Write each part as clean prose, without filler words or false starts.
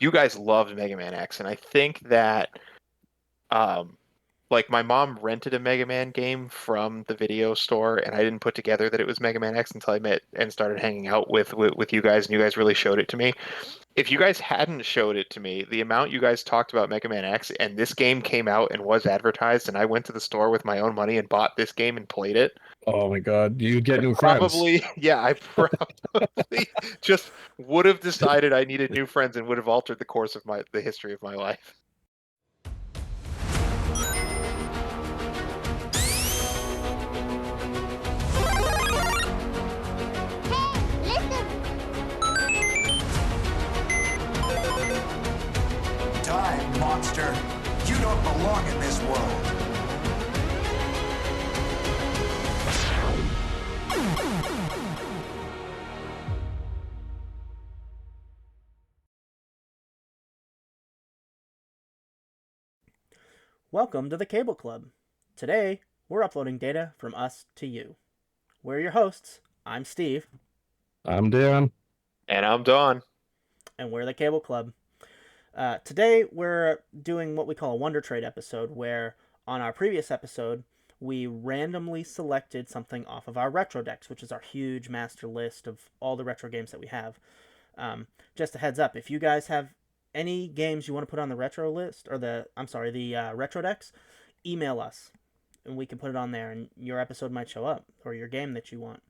you guys loved Mega Man X, and I think that um, like my mom rented a Mega Man game from the video store, and I didn't put together that it was Mega Man X until I met and started hanging out with you guys, and you guys really showed it to me. If you guys hadn't showed it to me, the amount you guys talked about Mega Man X, and this game came out and was advertised, and I went to the store with my own money and bought this game and played it, Oh my God, you get new friends. probably, yeah, I probably just would have decided I needed new friends and would have altered the course of the history of my life. Die, monster! You don't belong in this world! Welcome to the Cable Club. Today, we're uploading data from us to you. We're your hosts. I'm Steve. I'm Dan. And I'm Don. And we're the Cable Club. Today, we're doing what we call a Wonder Trade episode, where on our previous episode, we randomly selected something off of our retro decks, which is our huge master list of all the retro games that we have. Just a heads up, if you guys have any games you want to put on the retro list, or the retro decks, email us, and we can put it on there, and your episode might show up, or your game that you want.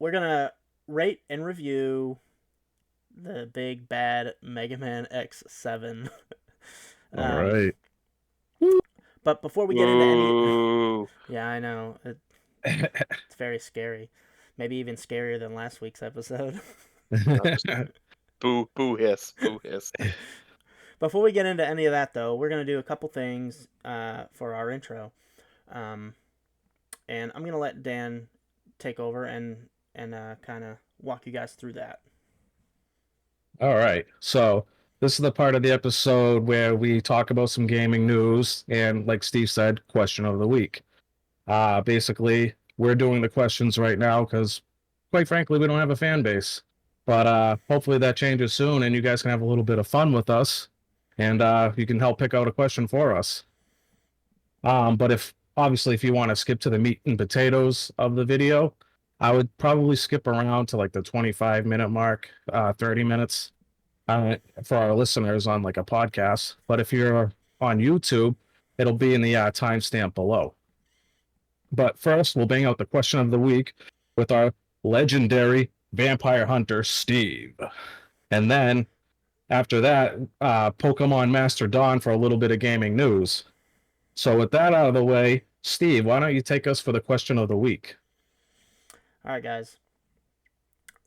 We're gonna rate and review the big bad Megaman X7. All right. But before we get into Ooh. yeah, I know it's very scary, maybe even scarier than last week's episode. Boo, boo hiss, boo hiss. Before we get into any of that, though, we're gonna do a couple things for our intro, and I'm gonna let Dan take over and kind of walk you guys through that. All right. So this is the part of the episode where we talk about some gaming news and, like Steve said, question of the week. Basically, we're doing the questions right now because, quite frankly, we don't have a fan base. But hopefully that changes soon, and you guys can have a little bit of fun with us, and you can help pick out a question for us. But if you want to skip to the meat and potatoes of the video, I would probably skip around to like the 25-minute mark, 30 minutes for our listeners on like a podcast. But if you're on YouTube, it'll be in the timestamp below. But first, we'll bang out the question of the week with our legendary vampire hunter, Steve. And then after that, Pokemon Master Don for a little bit of gaming news. So with that out of the way, Steve, why don't you take us for the question of the week? All right, guys.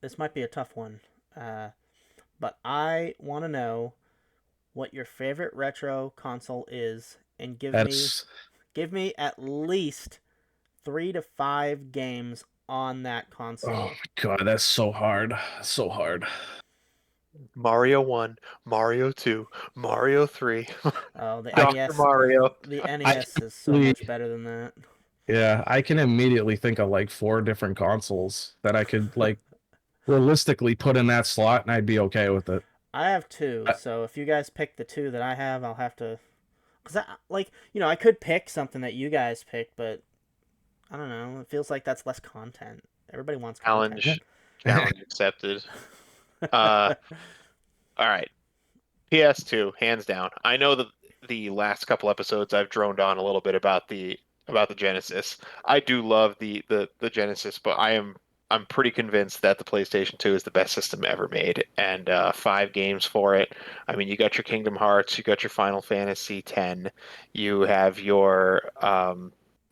This might be a tough one, but I want to know what your favorite retro console is, and give me at least 3 to 5 games on that console. Oh God, that's so hard. So hard. Mario 1, Mario 2, Mario 3. Oh, the Dr. NES. Mario. The NES is so much better than that. Yeah, I can immediately think of like 4 different consoles that I could like realistically put in that slot, and I'd be okay with it. I have 2, so if you guys pick the 2 that I have, I'll have to, because I could pick something that you guys picked, but I don't know. It feels like that's less content. Everybody wants content. Challenge accepted. All right. PS2, hands down. I know that the last couple episodes I've droned on a little bit about the Genesis. I do love the Genesis, but I'm pretty convinced that the PlayStation 2 is the best system ever made, and 5 games for it. I mean, you got your Kingdom Hearts, you got your Final Fantasy X, you have your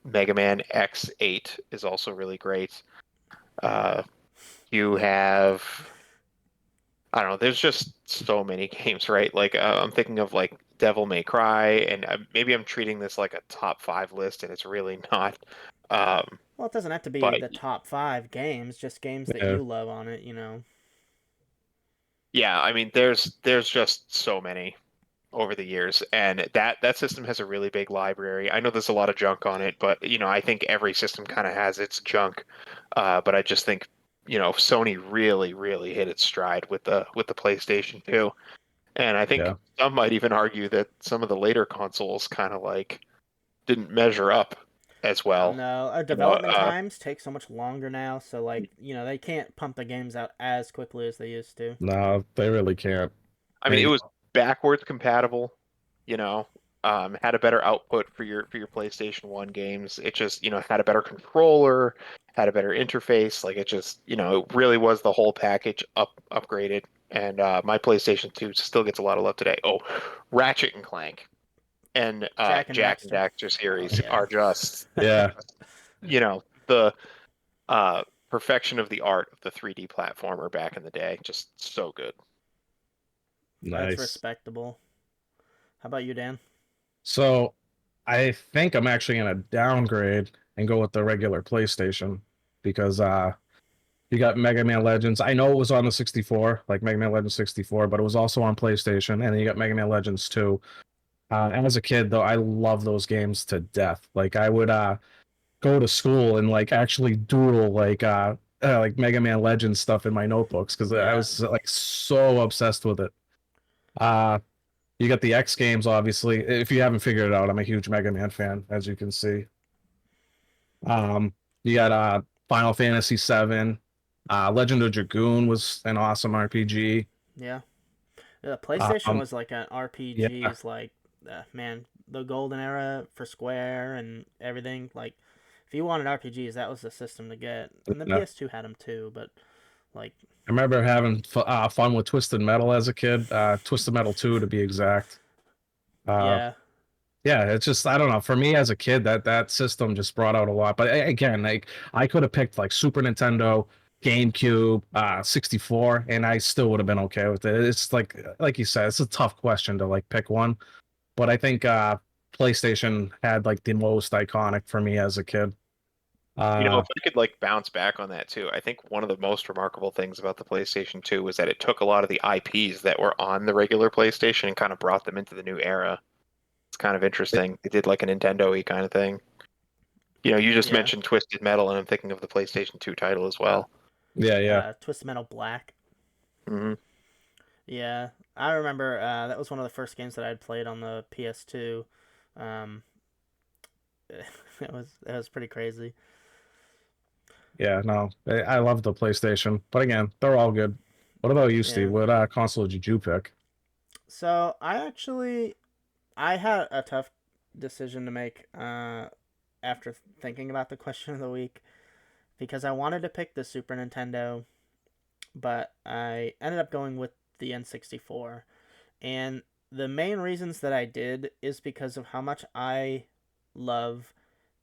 Mega Man X8 is also really great. You have, I don't know, there's just so many games, right? Like I'm thinking of like Devil May Cry, and maybe I'm treating this like a top 5 list, and it's really not. Well, it doesn't have to be But the top 5 games, just games that Yeah. you love on it, you know. yeah, I mean, there's just so many over the years, and that system has a really big library. I know there's a lot of junk on it, but I think every system kind of has its junk. But I just think Sony really hit its stride with the PlayStation 2. And I think Yeah. some might even argue that some of the later consoles kind of like didn't measure up as well. No, our You know, development times take so much longer now, so like, they can't pump the games out as quickly as they used to. No, they really can't. I mean, it They, was backwards compatible, you know, had a better output for your PlayStation 1 games. It just, had a better controller, had a better interface. Like it just, it really was the whole package upgraded. And my PlayStation 2 still gets a lot of love today. Oh, Ratchet and Clank and Jack and Jack and Dexter. Daxter Oh series yeah. are just, yeah, the perfection of the art of the 3D platformer back in the day. Just so good. That's nice. respectable. How about you, Dan? So I think I'm actually gonna downgrade and go with the regular PlayStation because you got Mega Man Legends. I know it was on the 64, like Mega Man Legends 64, but it was also on PlayStation, and then you got Mega Man Legends 2. And as a kid, though, I love those games to death. Like I would go to school and like actually doodle like Mega Man Legends stuff in my notebooks because I Yeah. was like so obsessed with it. Uh you got the X games, obviously. If you haven't figured it out, I'm a huge Mega Man fan, as you can see. You got Final Fantasy VII. Legend of Dragoon was an awesome RPG. Yeah. The PlayStation Um, was like an yeah, RPGs, like, man, the golden era for Square and everything. Like, if you wanted RPGs, that was the system to get. And the yeah. PS2 had them too, but like, I remember having fun with Twisted Metal as a kid. Twisted Metal 2 to be exact. Uh, yeah, yeah, it's just I don't know. For me as a kid, that system just brought out a lot. But again, like I could have picked like Super Nintendo, GameCube, 64, and I still would have been okay with it. It's like you said, it's a tough question to like pick one. But I think PlayStation had like the most iconic for me as a kid. If I could like bounce back on that too, I think one of the most remarkable things about the PlayStation 2 was that it took a lot of the IPs that were on the regular PlayStation and kind of brought them into the new era. It's kind of interesting. They did like a Nintendo-y kind of thing. You just yeah. mentioned Twisted Metal, and I'm thinking of the PlayStation 2 title as well. Yeah, yeah, Twisted Metal Black. Hmm. Yeah, I remember that was one of the first games that I'd played on the PS2. Um, it was pretty crazy. yeah. No, I love the PlayStation, but again, they're all good. What about you, Steve? Yeah. What console did you pick? So I had a tough decision to make after thinking about the question of the week because I wanted to pick the Super Nintendo, but I ended up going with the N64. And the main reasons that I did is because of how much I love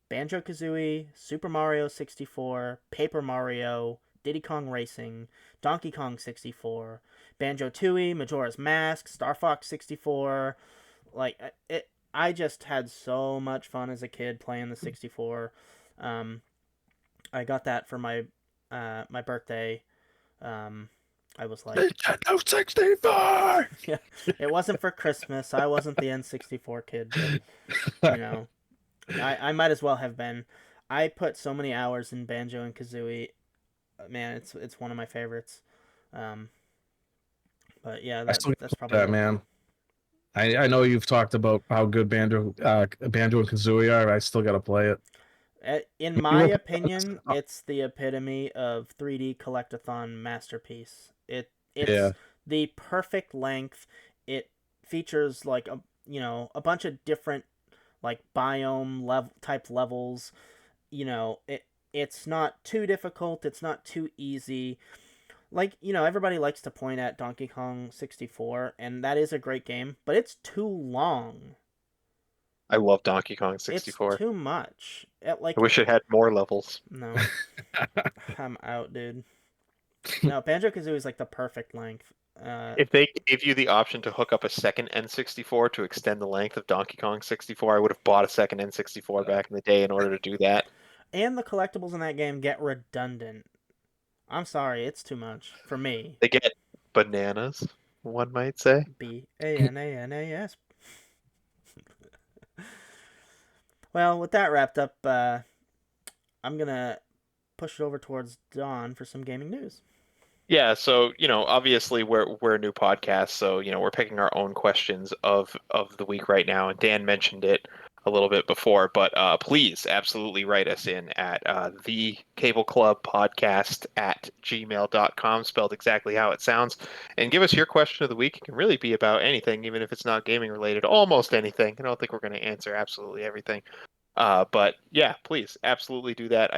Banjo Kazooie, Super Mario 64, Paper Mario, Diddy Kong Racing, Donkey Kong 64, Banjo Tooie, Majora's Mask, Star Fox 64. Like it, I just had so much fun as a kid playing the 64. Um, I got that for my birthday. Um, I was like, Nintendo 64. yeah, it wasn't for Christmas. I wasn't the N64 kid, but you know, I might as well have been. I put so many hours in Banjo and Kazooie. Man, it's one of my favorites. Um, but yeah, I that still that's gotta play probably that, it. man. I know you've talked about how good Banjo and Kazooie are. I still gotta play it. In You my were- opinion, it's the epitome of 3D collectathon masterpiece. It's Yeah, the perfect length. It features like a bunch of different like biome level type levels. It's not too difficult, it's not too easy. Like, everybody likes to point at Donkey Kong 64, and that is a great game, but it's too long. I love Donkey Kong It's 64. too much. I wish it had more levels. No, I'm out, dude. No, Banjo Kazooie is like the perfect length. If they gave you the option to hook up a second N64 to extend the length of Donkey Kong 64, I would have bought a second N64 back in the day in order to do that. And the collectibles in that game get redundant. I'm sorry, it's too much for me. They get bananas, one might say. Bananas. Well, with that wrapped up, I'm gonna push it over towards Don for some gaming news. Yeah, so obviously we're a new podcast, so we're picking our own questions of the week right now, and Dan mentioned it a little bit before, but please absolutely write us in at the Cable Club Podcast at gmail.com, spelled exactly how it sounds, and give us your question of the week. It can really be about anything, even if it's not gaming related, almost anything. I don't think we're going to answer absolutely everything. But yeah, please absolutely do that.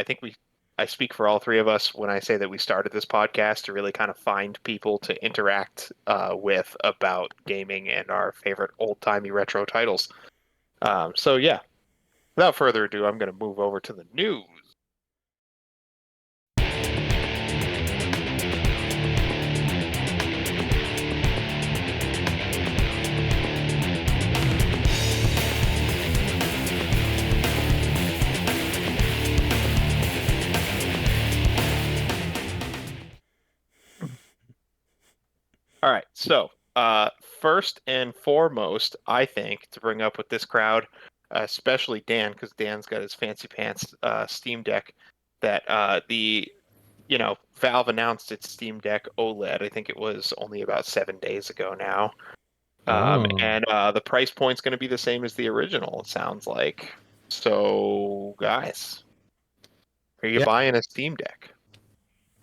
I speak for all three of us when I say that we started this podcast to really kind of find people to interact with about gaming and our favorite old-timey retro titles. So yeah, without further ado, I'm going to move over to the news. All right, so first and foremost, I think to bring up with this crowd, especially Dan, because Dan's got his fancy pants Steam Deck, that Valve announced its Steam Deck OLED. I think it was only about 7 days ago now, and the price point's going to be the same as the original. It sounds like. So, guys, are you Yeah. buying a Steam Deck?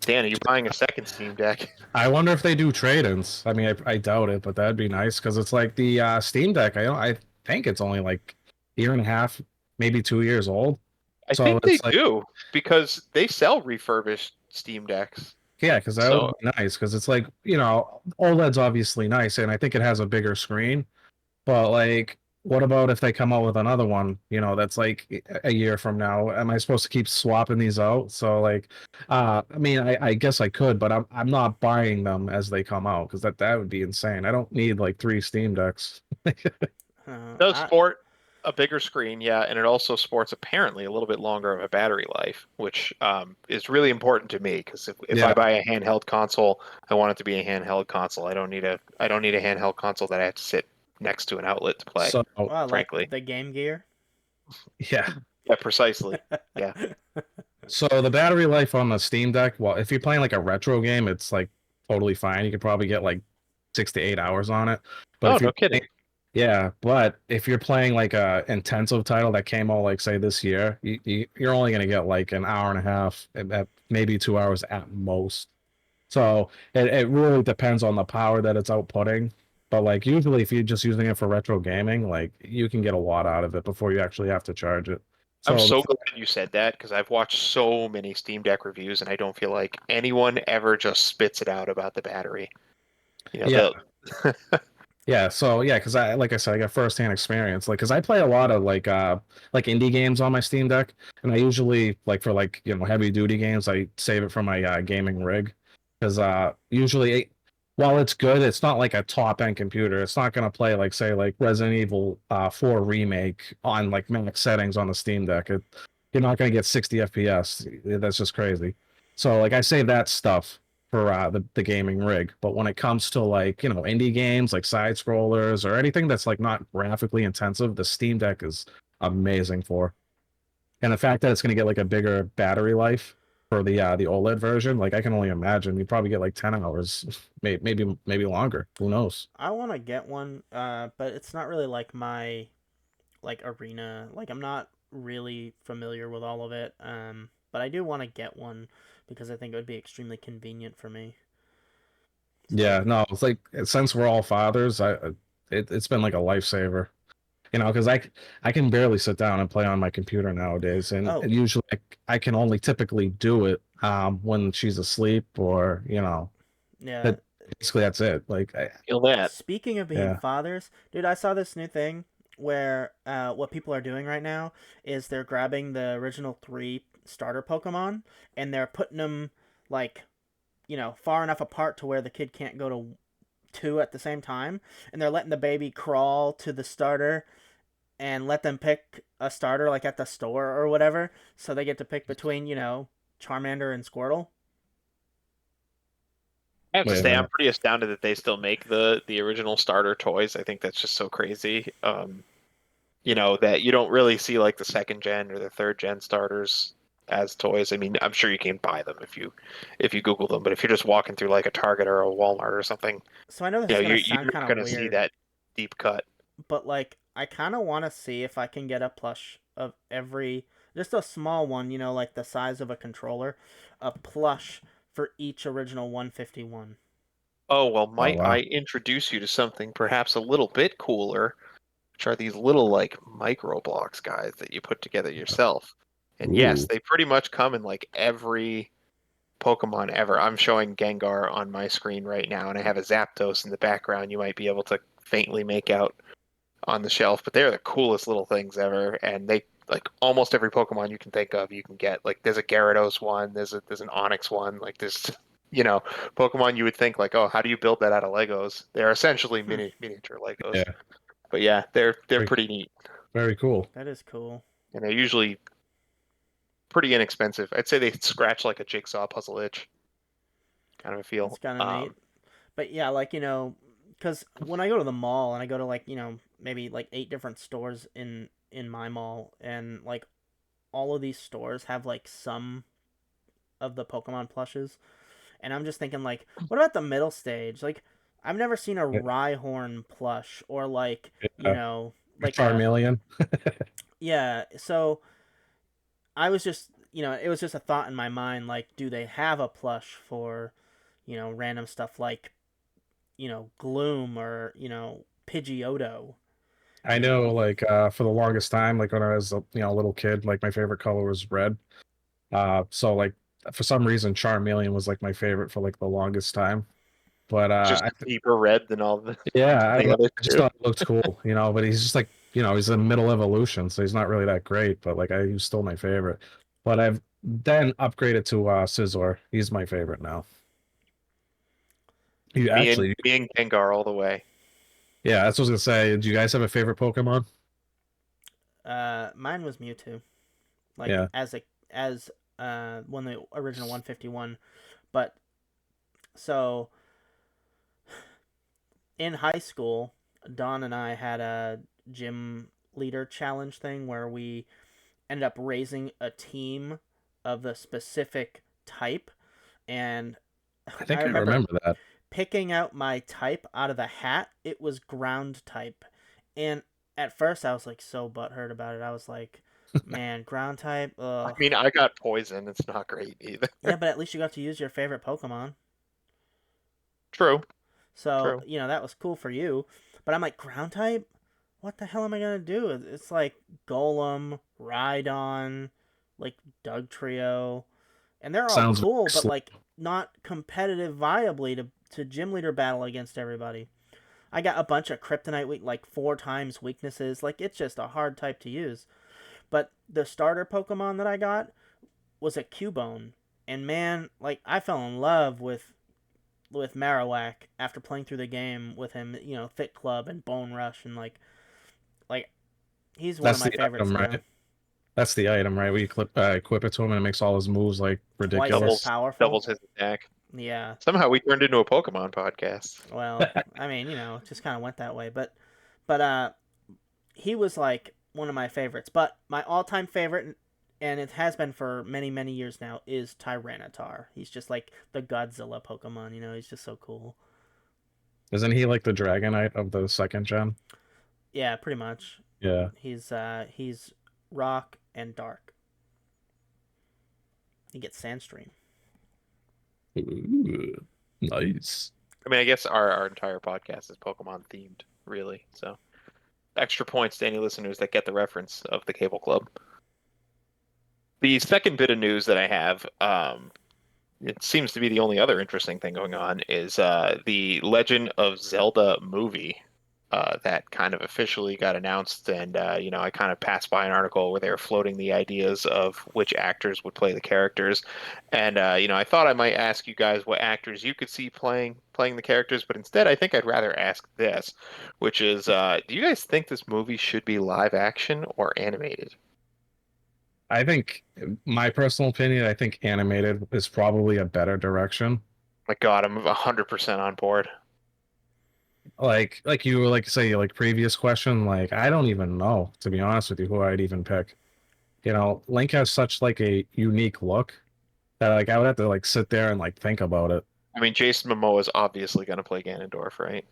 Dan, are you buying a second Steam Deck? I wonder if they do trade-ins. I mean, I doubt it, but that'd be nice because it's like the Steam Deck. I think it's only like a year and a half, maybe 2 years old. I So think they it's like, do because they sell refurbished Steam Decks. yeah, because that So would be nice because it's like, OLED's obviously nice and I think it has a bigger screen. But like, what about if they come out with another one, that's like a year from now? Am I supposed to keep swapping these out? So like, I mean, I guess I could, but I'm not buying them as they come out because that would be insane. I don't need like 3 Steam Decks. it does sport a bigger screen, yeah, and it also sports apparently a little bit longer of a battery life, which is really important to me because if I Yeah. buy a handheld console, I want it to be a handheld console. I don't need a handheld console that I have to sit next to an outlet to play. So Well, like frankly, the Game Gear. yeah. yeah, precisely, yeah. So the battery life on the Steam Deck, well, if you're playing like a retro game, it's like totally fine. You could probably get like 6 to 8 hours on it. But Oh, if no you're kidding. Yeah, but if you're playing like a intensive title that came out like say this year, you're only gonna get like an hour and a half, maybe 2 hours at most. So it really depends on the power that it's outputting. But like usually, if you're just using it for retro gaming, like you can get a lot out of it before you actually have to charge it. I'm So so glad you said that because I've watched so many Steam Deck reviews and I don't feel like anyone ever just spits it out about the battery. yeah, The yeah. So yeah, because like I said, I got firsthand experience. Like, because I play a lot of like indie games on my Steam Deck, and I usually like for like heavy duty games, I save it for my gaming rig because usually while it's good, it's not like a top end computer. It's not gonna play like say like Resident Evil 4 remake on like max settings on the Steam Deck. You're not gonna get 60 FPS. That's just crazy. So like I save that stuff for the gaming rig. But when it comes to like indie games like side scrollers or anything that's like not graphically intensive, the Steam Deck is amazing for. And the fact that it's going to get like a bigger battery life for the OLED version, like I can only imagine you probably get like 10 hours, maybe longer. Who knows? I want to get one, but it's not really like my like arena. Like I'm not really familiar with all of it. But I do want to get one because I think it would be extremely convenient for me. So, Yeah, no, it's like since we're all fathers, it's been like a lifesaver. Because I can barely sit down and play on my computer nowadays, oh and usually I can only typically do it when she's asleep or yeah. that basically that's it. Like feel that. Speaking of being yeah, fathers, dude, I saw this new thing where what people are doing right now is they're grabbing the original 3 starter Pokemon and they're putting them like far enough apart to where the kid can't go to 2 at the same time, and they're letting the baby crawl to the starter and let them pick a starter like at the store or whatever, so they get to pick between Charmander and Squirtle. I have to wait a say, I'm minute. pretty astounded that they still make the original starter toys. I think that's just so crazy. That you don't really see like the second gen or the third gen starters as toys. I mean, I'm sure you can buy them if you Google them, but if you're just walking through like a Target or a Walmart or something, So I know this you is know, gonna you're sound not kind of gonna see weird, that deep cut. but like I kind of want to see if I can get a plush of every, just a small one, you know, like the size of a controller, a plush for each original 151. Oh, well, Oh might wow. I introduce you to something perhaps a little bit cooler, which are these little like micro blocks guys that you put together yourself. And yes, Ooh. they pretty much come in like every Pokemon ever. I'm showing Gengar on my screen right now, and I have a Zapdos in the background. You might be able to faintly make out on the shelf, but they're the coolest little things ever. And they like almost every Pokemon you can think of, you can get. Like there's a Gyarados one, there's an Onix one, like there's Pokemon you would think like, oh, how do you build that out of Legos? They're essentially miniature Legos. Yeah. But yeah, they're Very, pretty neat, very cool. That is cool. and they're usually pretty inexpensive. I'd say they scratch like a jigsaw puzzle itch, kind of a That's feel. kind of neat. But yeah, like, you know, because when I go to the mall and I go to, like, you know, maybe like 8 different stores in my mall, and like all of these stores have like some of the Pokemon plushes, and I'm just thinking like, what about the middle stage? Like, I've never seen a Yeah. Rhyhorn plush, or like, you Yeah. know, like a, Charmeleon. yeah. So I was just, you know, it was just a thought in my mind, like, do they have a plush for, you know, random stuff like, you know, Gloom, or, you know, Pidgeotto, I you know, know. like for the longest time, like when I was a little kid, like my favorite color was red. So like for some reason, Charmeleon was like my favorite for like the longest time. But Just deeper red than all yeah, I don't the know. other I just two. thought it looked cool, but he's just like, he's a middle evolution, so he's not really that great, but like he's still my favorite. But I've then upgraded to Scizor. He's my favorite now. You actually, Me and Gengar all the way. yeah, that's what I was gonna say. Do you guys have a favorite Pokemon? Mine was Mewtwo, like Yeah, as when the original 151. But so in high school, Don and I had a gym leader challenge thing where we ended up raising a team of the specific type, and I I think I remember remember that. picking out my type out of the hat. It was ground type, and at first I was like so butthurt about it. I was like, man, ground type, I ugh. mean, I got poison. It's not great either. Yeah, but at least you got to use your favorite Pokemon. True, So, true. you know, that was cool for you. But I'm like, ground type? What the hell am I going to do? It's like Golem, Rhydon, like Doug Trio. And they're all Sounds cool, very but slow. like not competitive viably to gym leader battle against everybody. I got a bunch of Kryptonite weak, like 4 times weaknesses. Like, it's just a hard type to use. But the starter Pokemon that I got was a Cubone. And man, like, I fell in love with Marowak after playing through the game with him, you know, Thick Club and Bone Rush, and like he's one of That's my the favorites item, now. right? That's the item, right? We equip it to him and it makes all his moves like Twice as ridiculous. powerful. Doubles his attack. Yeah. Somehow we turned into a Pokemon podcast. Well, I mean, you know, it just kind of went that way, but he was like one of my favorites. But my all-time favorite, and it has been for many, many years now, is Tyranitar. He's just like the Godzilla Pokemon, you know, he's just so cool. Isn't he like the Dragonite of the second gen? Yeah, pretty much. Yeah. He's rock and dark. He gets Sandstream. Ooh, nice. I mean, I guess our entire podcast is Pokemon themed, really. So extra points to any listeners that get the reference of the Cable Club. The second bit of news that I have, it seems to be the only other interesting thing going on, is the Legend of Zelda movie that kind of officially got announced. And, I kind of passed by an article where they were floating the ideas of which actors would play the characters. And, I thought I might ask you guys what actors you could see playing the characters, but instead I think I'd rather ask this, which is, do you guys think this movie should be live action or animated? I think, my personal opinion, I think animated is probably a better direction. My God, I'm 100% on board. Like you were like say like previous question, like I don't even know, to be honest with you, who I'd even pick. Link has such like a unique look that like I would have to like sit there and like think about it. I mean, Jason Momoa is obviously going to play Ganondorf, right?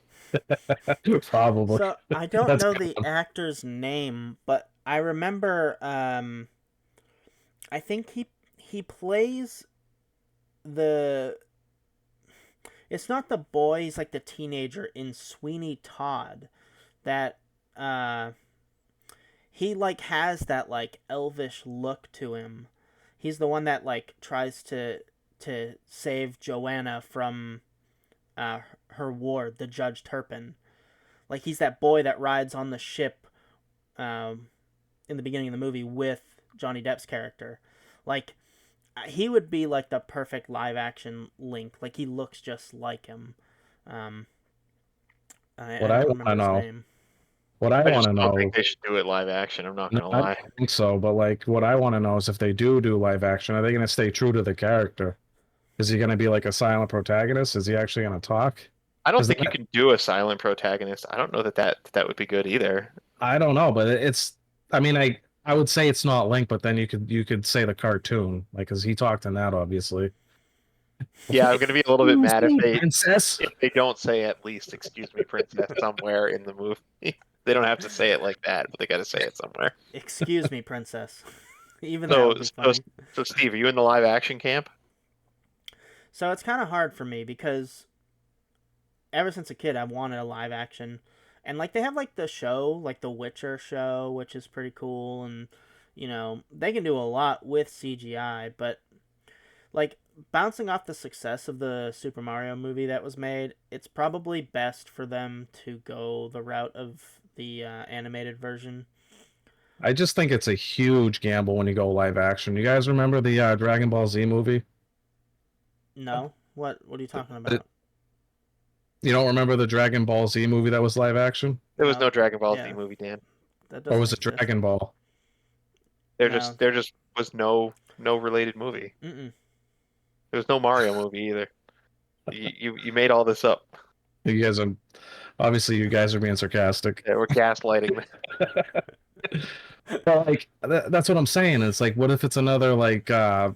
Probably. So I don't That's know a good the one. actor's name, but I remember. I think he plays the. It's not the boy. He's like the teenager in Sweeney Todd. That uh, he like has that like elvish look to him. He's the one that like tries to save Joanna from her ward, the Judge Turpin. Like he's that boy that rides on the ship um, in the beginning of the movie with Johnny Depp's character. Like he would be like the perfect live action Link. Like he looks just like him. Um, I What I don't want to remember his know, name. what I I want just to don't think know, they should do it live action. I'm not no, going to I lie. don't think so, but like what I want to know is if they do live action, are they going to stay true to the character? Is he going to be like a silent protagonist? Is he actually going to talk? I don't Because think you can do a silent protagonist. I don't know that would be good either. I don't know, but it's. I mean, I would say it's not Link, but then you could say the cartoon, like, because he talked in that, obviously. Yeah, I'm going to be a little bit mad Princess. if they don't say at least "excuse me, princess" somewhere in the movie. They don't have to say it like that, but they got to say it somewhere. Excuse me, princess. Even that So, would be so, funny. so Steve, are you in the live action camp? So it's kind of hard for me because ever since a kid I've wanted a live action, and like they have like the show, like the Witcher show, which is pretty cool, and they can do a lot with CGI, but like bouncing off the success of the Super Mario movie that was made, it's probably best for them to go the route of the animated version. I just think it's a huge gamble when you go live action. You guys remember the Dragon Ball Z movie? No, what are you talking Uh, about? You don't remember the Dragon Ball Z movie that was live action, There was No, no Dragon Ball Z yeah, movie, Dan. that or doesn't was it exist. Dragon Ball? No, There just was no related movie. mm-mm. There was no Mario movie either. You made all this up. You guys are obviously you guys are being sarcastic. Yeah, we're gaslighting. But like that's what I'm saying. It's like, what if it's another like garbage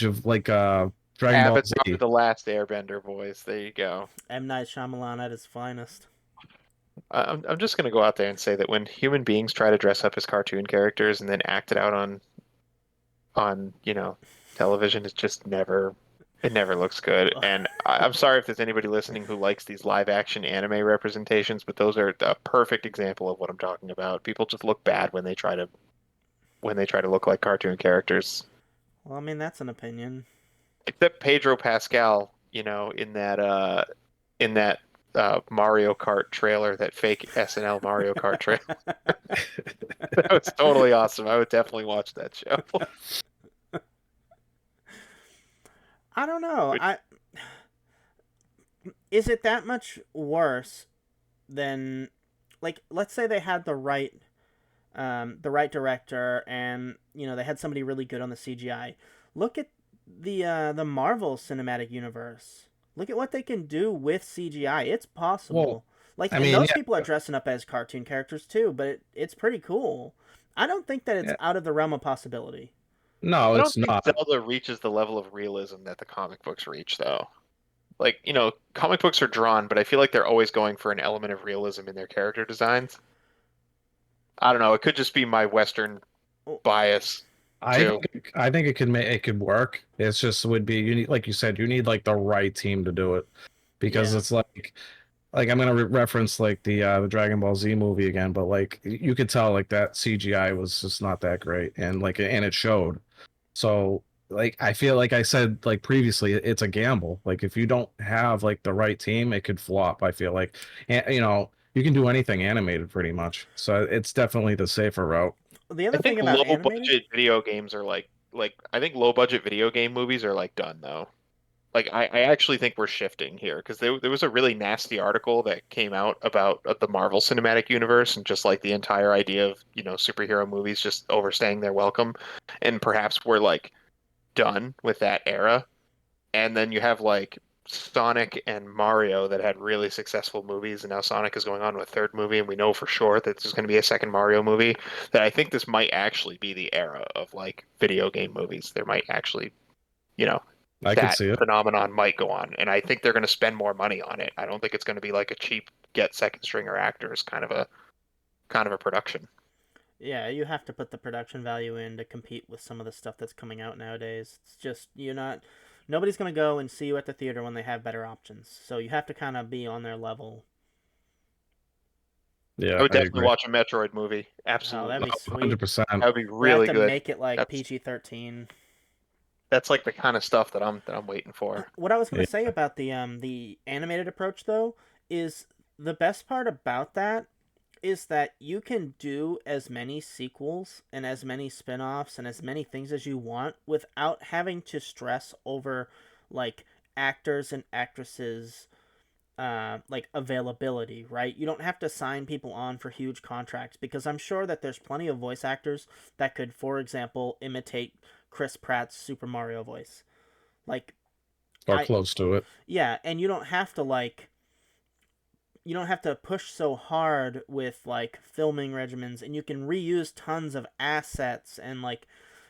of like Dragon Ball Avatar: Z? The Last Airbender, boys. There you go. M. Night Shyamalan at his finest. I'm just gonna go out there and say that when human beings try to dress up as cartoon characters and then act it out on television, it's just never looks good. And I'm sorry if there's anybody listening who likes these live action anime representations, but those are a perfect example of what I'm talking about. People just look bad when they try to look like cartoon characters. Well, I mean that's an opinion. Except Pedro Pascal, in that Mario Kart trailer, that fake SNL Mario Kart trailer. That was totally awesome. I would definitely watch that show. I don't know. Is it that much worse than like let's say they had the right director and they had somebody really good on the CGI. Look at the Marvel Cinematic Universe. Look at what they can do with CGI. It's Well, possible. Like, I and mean, those yeah, people are dressing up as cartoon characters too, but it's pretty cool. I don't think that it's yeah. out of the realm of possibility. No, I don't it's think not. Zelda reaches the level of realism that the comic books reach, though. Like, comic books are drawn, but I feel like they're always going for an element of realism in their character designs. I don't know. It could just be my Western Oh, bias I too. think I think it could work. It's just would be you need like you said you need like the right team to do it because yeah. it's like I'm gonna reference like the Dragon Ball Z movie again, but like you could tell like that CGI was just not that great and it showed. So like I feel like I said like previously, it's a gamble. Like if you don't have like the right team, it could flop. I feel like, and you can do anything animated pretty much. So it's definitely the safer route. The I other thing think about low animated, budget video games are like I think low budget video game movies are like done though. Like I actually think we're shifting here because there was a really nasty article that came out about the Marvel Cinematic Universe and just like the entire idea of superhero movies just overstaying their welcome, and perhaps we're like done with that era. And then you have like Sonic and Mario that had really successful movies, and now Sonic is going on to a third movie, and we know for sure that there's going to be a second Mario movie, that I think this might actually be the era of like video game movies. There might actually, you know, I could that see it. phenomenon might go on, and I think they're going to spend more money on it. I don't think it's going to be like a cheap get second stringer actors kind of a production. Yeah, you have to put the production value in to compete with some of the stuff that's coming out nowadays. It's just nobody's gonna go and see you at the theater when they have better options. So you have to kind of be on their level. Yeah, I would I definitely agree. watch a Metroid movie. Oh, Absolutely. that'd be sweet. 100%. That would be They have really to good. make it like That's PG-13. that's like the kind of stuff that I'm waiting for. What I was gonna Yeah. say about the animated approach though is the best part about that is that you can do as many sequels and as many spin-offs and as many things as you want without having to stress over like actors and actresses like availability, right? You don't have to sign people on for huge contracts because I'm sure that there's plenty of voice actors that could, for example, imitate Chris Pratt's Super Mario voice. Like Or I close to it. yeah, and you don't have to push so hard with like filming regimens, and you can reuse tons of assets, and like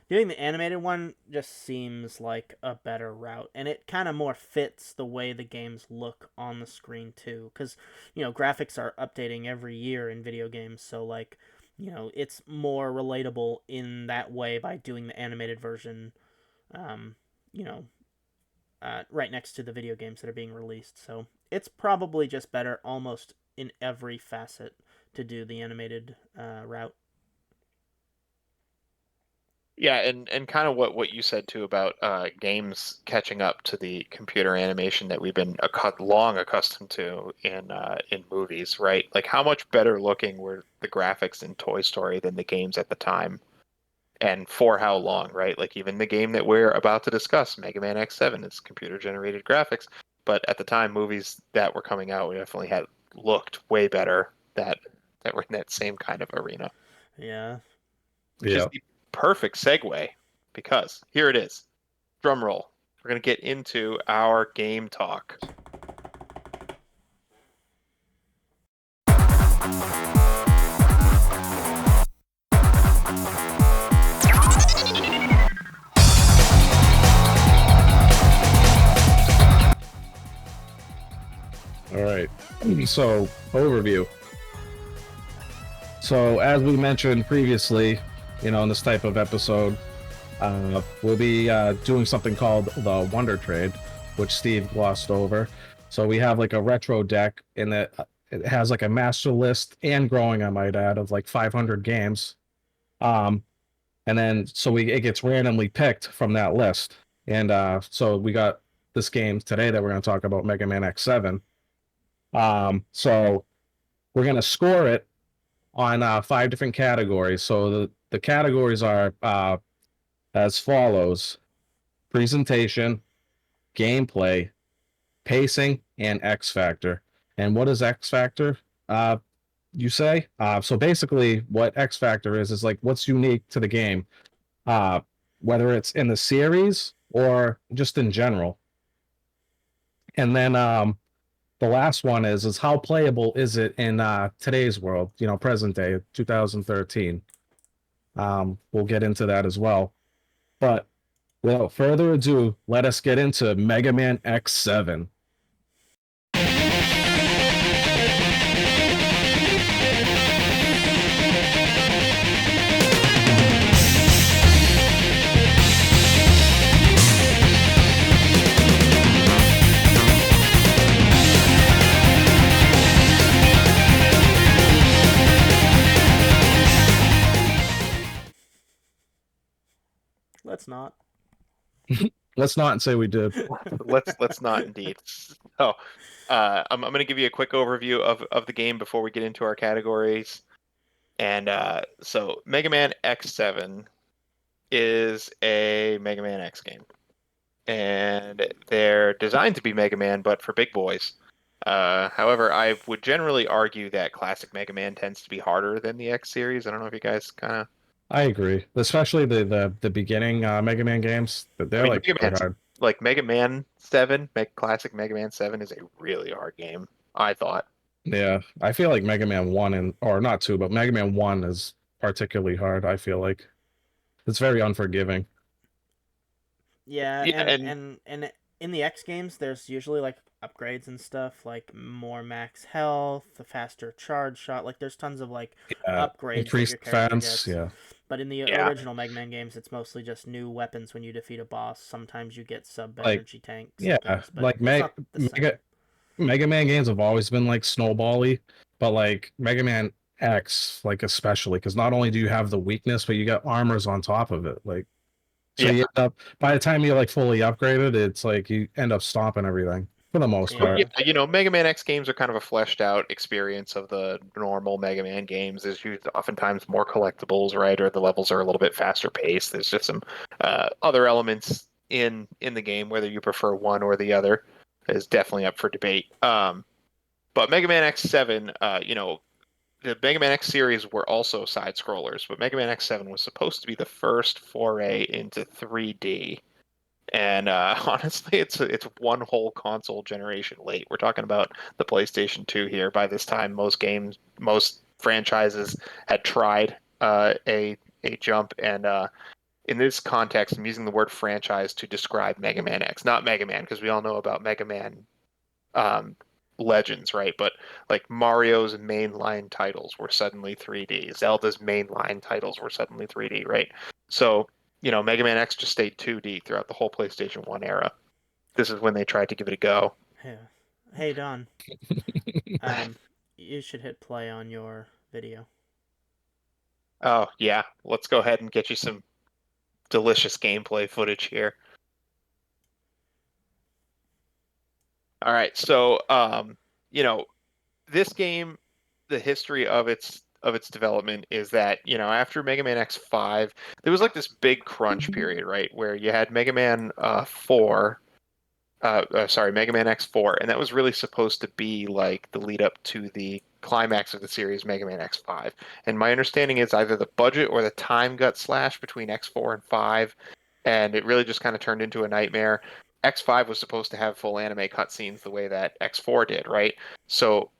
doing the animated one just seems like a better route, and it kind of more fits the way the games look on the screen too, because graphics are updating every year in video games, so like it's more relatable in that way by doing the animated version um, you know right next to the video games that are being released. So it's probably just better almost in every facet to do the animated route. Yeah, and kind of what you said too about games catching up to the computer animation that we've been long accustomed to in movies, right? Like how much better looking were the graphics in Toy Story than the games at the time, and for how long, right? Like even the game that we're about to discuss, Mega Man X7, is computer generated graphics, but at the time, movies that were coming out definitely had looked way better that were in that same kind of arena. Yeah. Which is Yeah. the perfect segue because here it is. Drum roll. We're going to get into our game talk. All right. So, overview. So, as we mentioned previously, in this type of episode, we'll be doing something called the Wonder Trade, which Steve glossed over. So, we have like a retro deck, and it has like a master list and growing, I might add, of like 500 games. And then it gets randomly picked from that list. And so we got this game today that we're going to talk about, Mega Man X7. So we're going to score it on 5 different categories. So the categories are as follows: presentation, gameplay, pacing, and X Factor. And what is X Factor? You say? So basically, what X Factor is like what's unique to the game, whether it's in the series or just in general. And then the last one is how playable is it in today's world, present day, 2013. We'll get into that as well. But without further ado, let us get into Mega Man X7. Let's not. Let's not say we did. Let's not indeed. So I'm going to give you a quick overview of the game before we get into our categories. And so Mega Man X7 is a Mega Man X game. And they're designed to be Mega Man, but for big boys. However, I would generally argue that classic Mega Man tends to be harder than the X series. I don't know if you guys kind of... I agree, especially the beginning Mega Man games. They're like Mega quite Man's hard. like Mega Man 7, classic Mega Man 7 is a really hard game, I thought. Yeah, I feel like Mega Man 1 or not 2, but Mega Man 1 is particularly hard, I feel like. It's very unforgiving. Yeah, Yeah, and in the X games, there's usually like upgrades and stuff, like more max health, a faster charge shot. Like there's tons of like upgrades that your Increased character defense, gets. yeah. But in the yeah, original Mega Man games, it's mostly just new weapons when you defeat a boss. Sometimes you get sub Like, energy tanks yeah, and things, but like it's not the same. Mega Man games have always been like snowbally, but like Mega Man X, like especially, because not only do you have the weakness, but you got armors on top of it. Like, so yeah. you end up by the time you like fully upgraded, it's like you end up stomping everything for the most But yeah, part. Yeah, Mega Man X games are kind of a fleshed out experience of the normal Mega Man games. There's oftentimes more collectibles, right? Or the levels are a little bit faster paced. There's just some other elements in the game, whether you prefer one or the other, is definitely up for debate. But Mega Man X7, the Mega Man X series were also side scrollers, but Mega Man X7 was supposed to be the first foray into 3D. And honestly, it's one whole console generation late. We're talking about the PlayStation 2 here. By this time, most franchises had tried a jump, and in this context, I'm using the word franchise to describe Mega Man X, not Mega Man, because we all know about Mega Man um, Legends, right? But like Mario's mainline titles were suddenly 3D. Zelda's mainline titles were suddenly 3D, right? So, Mega Man X just stayed 2D throughout the whole PlayStation 1 era. This is when they tried to give it a go. yeah. Hey Don, um, you should hit play on your video. Oh, yeah. Let's go ahead and get you some delicious gameplay footage here. All right. So, this game, the history of its development is that, after Mega Man X5, there was like this big crunch period, right, where you had Mega Man 4, sorry, Mega Man X4, and that was really supposed to be like the lead up to the climax of the series, Mega Man X5. And my understanding is either the budget or the time got slashed between X4 and 5, and it really just kind of turned into a nightmare. X5 was supposed to have full anime cutscenes the way that X4 did, right? So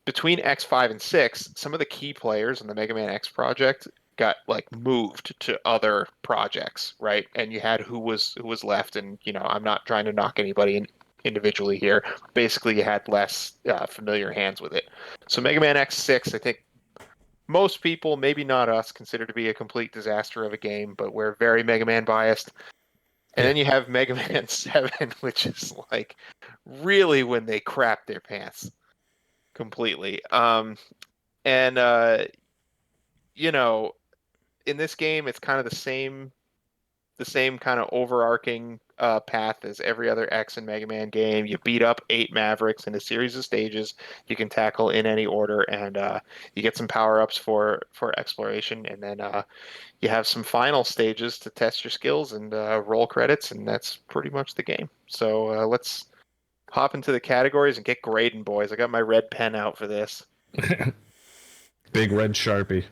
between X5 and 6, some of the key players in the Mega Man X project got like moved to other projects, right? And you had who was left, and I'm not trying to knock anybody individually here. Basically, you had less familiar hands with it. So Mega Man X6, I think most people, maybe not us, consider to be a complete disaster of a game, but we're very Mega Man biased. And then you have Mega Man 7, which is like really when they crap their pants completely. And you know, in this game, it's kind of the same kind of overarching path as every other X and Mega Man game. You beat up 8 Mavericks in a series of stages you can tackle in any order, and you get some power ups for exploration, and then you have some final stages to test your skills and roll credits, and that's pretty much the game. So let's hop into the categories and get grading, boys. I got my red pen out for this. Big red Sharpie.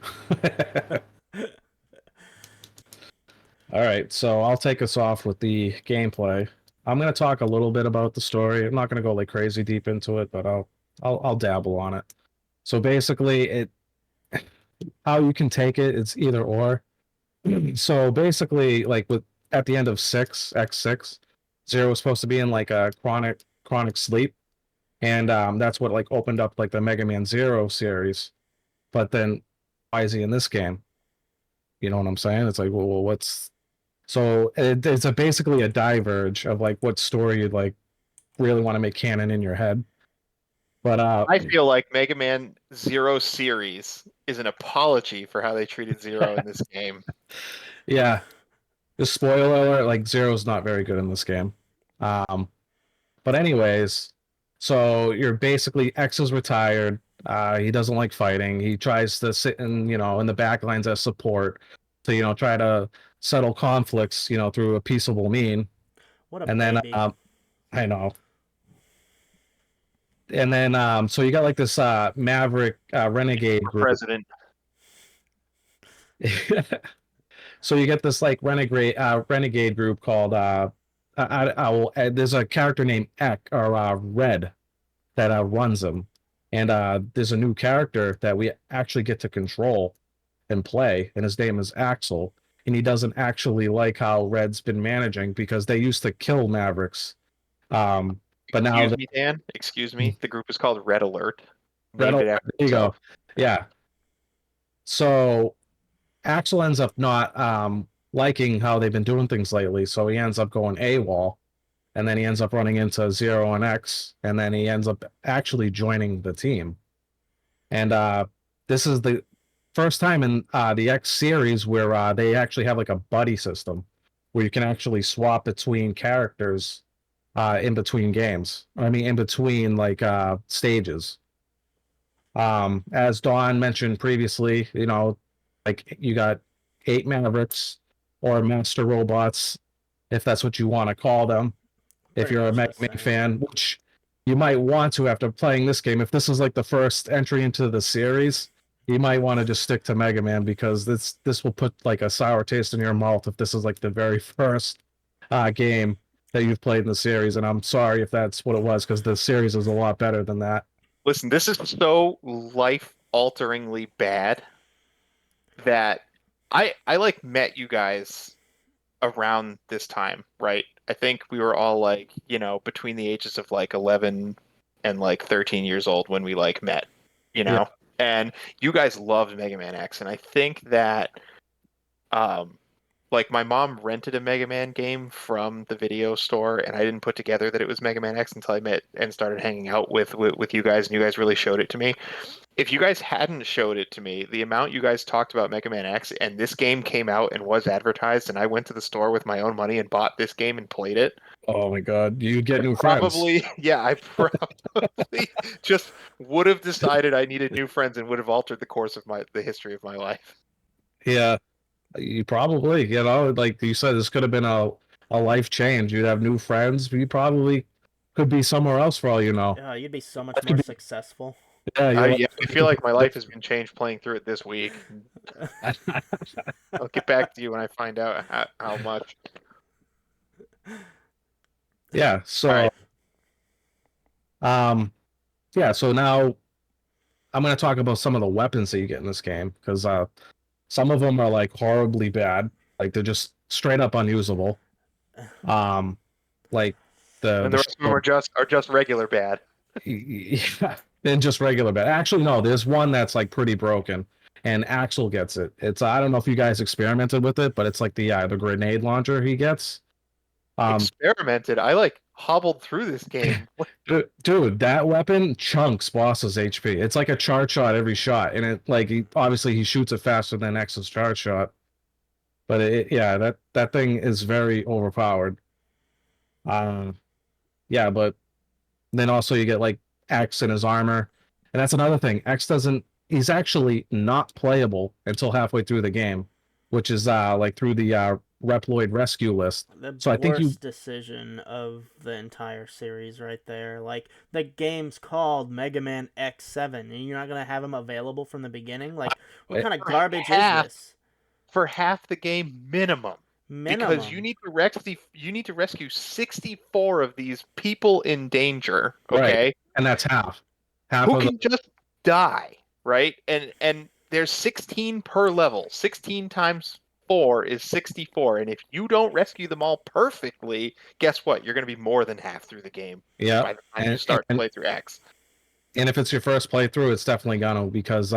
All right, so I'll take us off with the gameplay. I'm going to talk a little bit about the story. I'm not going to go like crazy deep into it, but I'll dabble on it. So basically, how you can take it, it's either or. So basically, like with at the end of X6, Zero was supposed to be in like a chronic sleep, and that's what like opened up like the Mega Man Zero series. But then, why is he in this game? You know what I'm saying? It's like, well what's so it's basically a diverge of like what story you'd like really want to make canon in your head. But I feel like Mega Man Zero series is an apology for how they treated Zero in this game. yeah, the spoiler alert, like Zero's not very good in this game. Um, but anyways, so you're basically X is retired. He doesn't like fighting. He tries to sit in the back lines as support to try to settle conflicts through a peaceable mean. What a And then baby. I know. And then so you got like this Maverick renegade For group. president. So you get this like renegade group called I will. There's a character named Red that runs them, and there's a new character that we actually get to control and play, and his name is Axel. And he doesn't actually like how Red's been managing because they used to kill Mavericks. But now Excuse me, Dan. Excuse me. The group is called Red Alert. Red Named it Alert, after there you go. himself. Yeah. So Axel ends up not liking how they've been doing things lately, so he ends up going AWOL, and then he ends up running into Zero and X, and then he ends up actually joining the team. And this is the first time in the X series where they actually have like a buddy system where you can actually swap between characters in between games. I mean, in between like stages. As Dawn mentioned previously, you know, like you got 8 Mavericks or Master Robots, if that's what you want to call them. If Pretty you're a much Mega the Man same. fan, which you might want to after playing this game. If this is like the first entry into the series, you might want to just stick to Mega Man because this will put like a sour taste in your mouth if this is like the very first game that you've played in the series. And I'm sorry if that's what it was because the series is a lot better than that. Listen, this is so life-alteringly bad that I like met you guys around this time, right? I think we were all like, you know, between the ages of like 11 and like 13 years old when we like met, you Yeah. know? And you guys loved Mega Man X, and I think that like my mom rented a Mega Man game from the video store, and I didn't put together that it was Mega Man X until I met and started hanging out with you guys, and you guys really showed it to me. If you guys hadn't showed it to me, the amount you guys talked about Mega Man X, and this game came out and was advertised, and I went to the store with my own money and bought this game and played it, Oh my god, you get new friends. probably, yeah, I probably just would have decided I needed new friends and would have altered the course of the history of my life. Yeah, you probably, you know, like you said, this could have been a life change. You'd have new friends. You probably could be somewhere else for all you know. You'd be so much more successful. Yeah, Yeah, I feel like my life has been changed playing through it this week. I'll get back to you when I find out how much. yeah. All So, right. yeah. So now I'm going to talk about some of the weapons that you get in this game because some of them are like horribly bad, like they're just straight up unusable. Like And the rest of them are just regular bad. yeah, than just regular bad. Actually, no, there's one that's like pretty broken, and Axel gets it. It's I don't know if you guys experimented with it, but it's like the grenade launcher he gets. Experimented. I like hobbled through this game. Dude, that weapon chunks boss's HP. It's like a charge shot every shot, and it like obviously he shoots it faster than X's charge shot. But yeah, that thing is very overpowered. Yeah, but then also you get like X in his armor. And that's another thing. X doesn't he's actually not playable until halfway through the game, which is like through the Reploid rescue list. The So I think worst decision of the entire series right there. Like, the game's called Mega Man X7, and you're not going to have him available from the beginning? Like, what kind of garbage is this? For half the game minimum. Minimum. Because you need to rescue 64 of these people in danger, okay? Right. And that's half. Who can just die, right? And there's 16 per level. 16 times 4 is 64, and if you don't rescue them all perfectly, guess what? You're going to be more than half through the game. Yeah. By the time you start to play through X. And if it's your first playthrough, it's definitely gonna because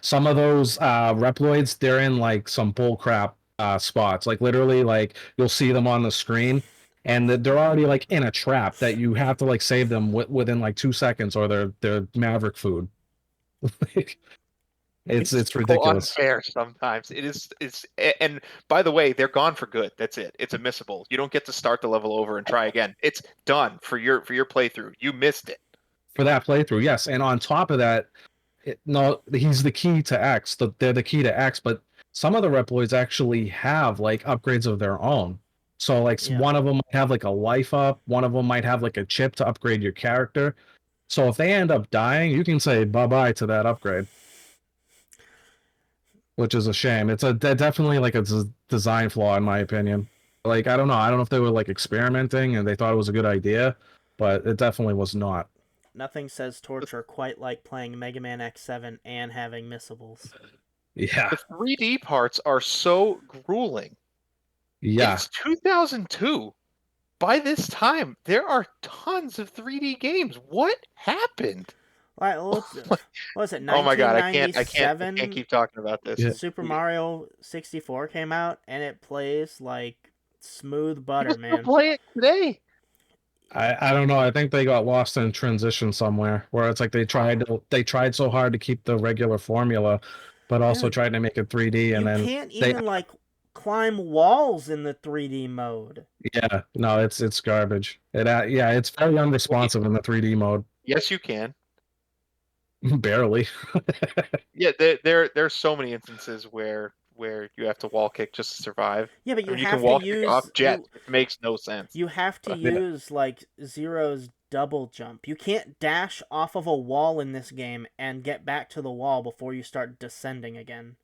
some of those Reploids, they're in like some bullcrap spots. Like literally, like you'll see them on the screen, and they're already like in a trap that you have to like save them within like 2 seconds, or they're Maverick food. it's so ridiculous. Unfair sometimes. It's and by the way, they're gone for good. That's it. It's a missable. You don't get to start the level over and try again. It's done for your playthrough. You missed it. For that playthrough, yes. And on top of that, no, he's the key to X. They're the key to X, but some of the Reploids actually have like upgrades of their own. So like one of them might have like a life up, one of them might have like a chip to upgrade your character. So if they end up dying, you can say bye-bye to that upgrade. Which is a shame. It's definitely like a design flaw in my opinion. Like, I don't know. I don't know if they were like experimenting and they thought it was a good idea, but it definitely was not. Nothing says torture quite like playing Mega Man X7 and having missables. Yeah. The 3D parts are so grueling. Yeah. It's 2002. By this time, there are tons of 3D games. What happened? Right, well, what was it, Oh my God, I can't 1997? keep talking about this. Yeah. Super Mario 64 came out, and it plays like smooth butter, People still man. play it today. I don't know. I think they got lost in transition somewhere where it's like they tried so hard to keep the regular formula, but also Dude, tried to make it 3D and you then can't they even like climb walls in the 3D mode. yeah, no, it's garbage. Yeah, it's very unresponsive in the 3D mode. Yes, you can. Barely. Yeah, there's so many instances where you have to wall kick just to survive. Yeah, but I you mean, you can have to wall kick off use jets, which makes no sense. you have to Yeah. use like Zero's double jump. You can't dash off of a wall in this game and get back to the wall before you start descending again.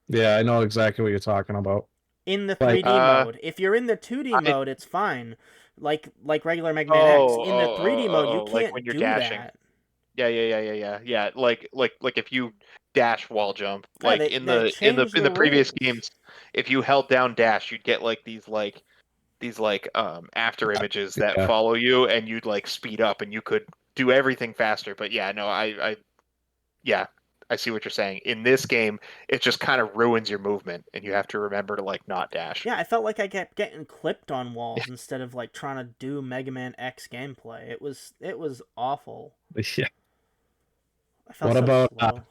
Yeah, I know exactly what you're talking about. In the Like 3D mode. If you're in the 2D I mode, it's fine. Like regular Mega Man X. In the 3D mode, you like when can't you're do dashing. that. Yeah. Like if you dash wall jump, Yeah, like they changed in the the previous rules. games, if you held down dash, you'd get like these after images that yeah. follow you, and you'd like speed up, and you could do everything faster. But yeah, no, yeah, I see what you're saying. In this game, it just kind of ruins your movement, and you have to remember to like not dash. Yeah, I felt like I kept getting clipped on walls instead of like trying to do Mega Man X gameplay. It was awful. Yeah. I felt What so about slow.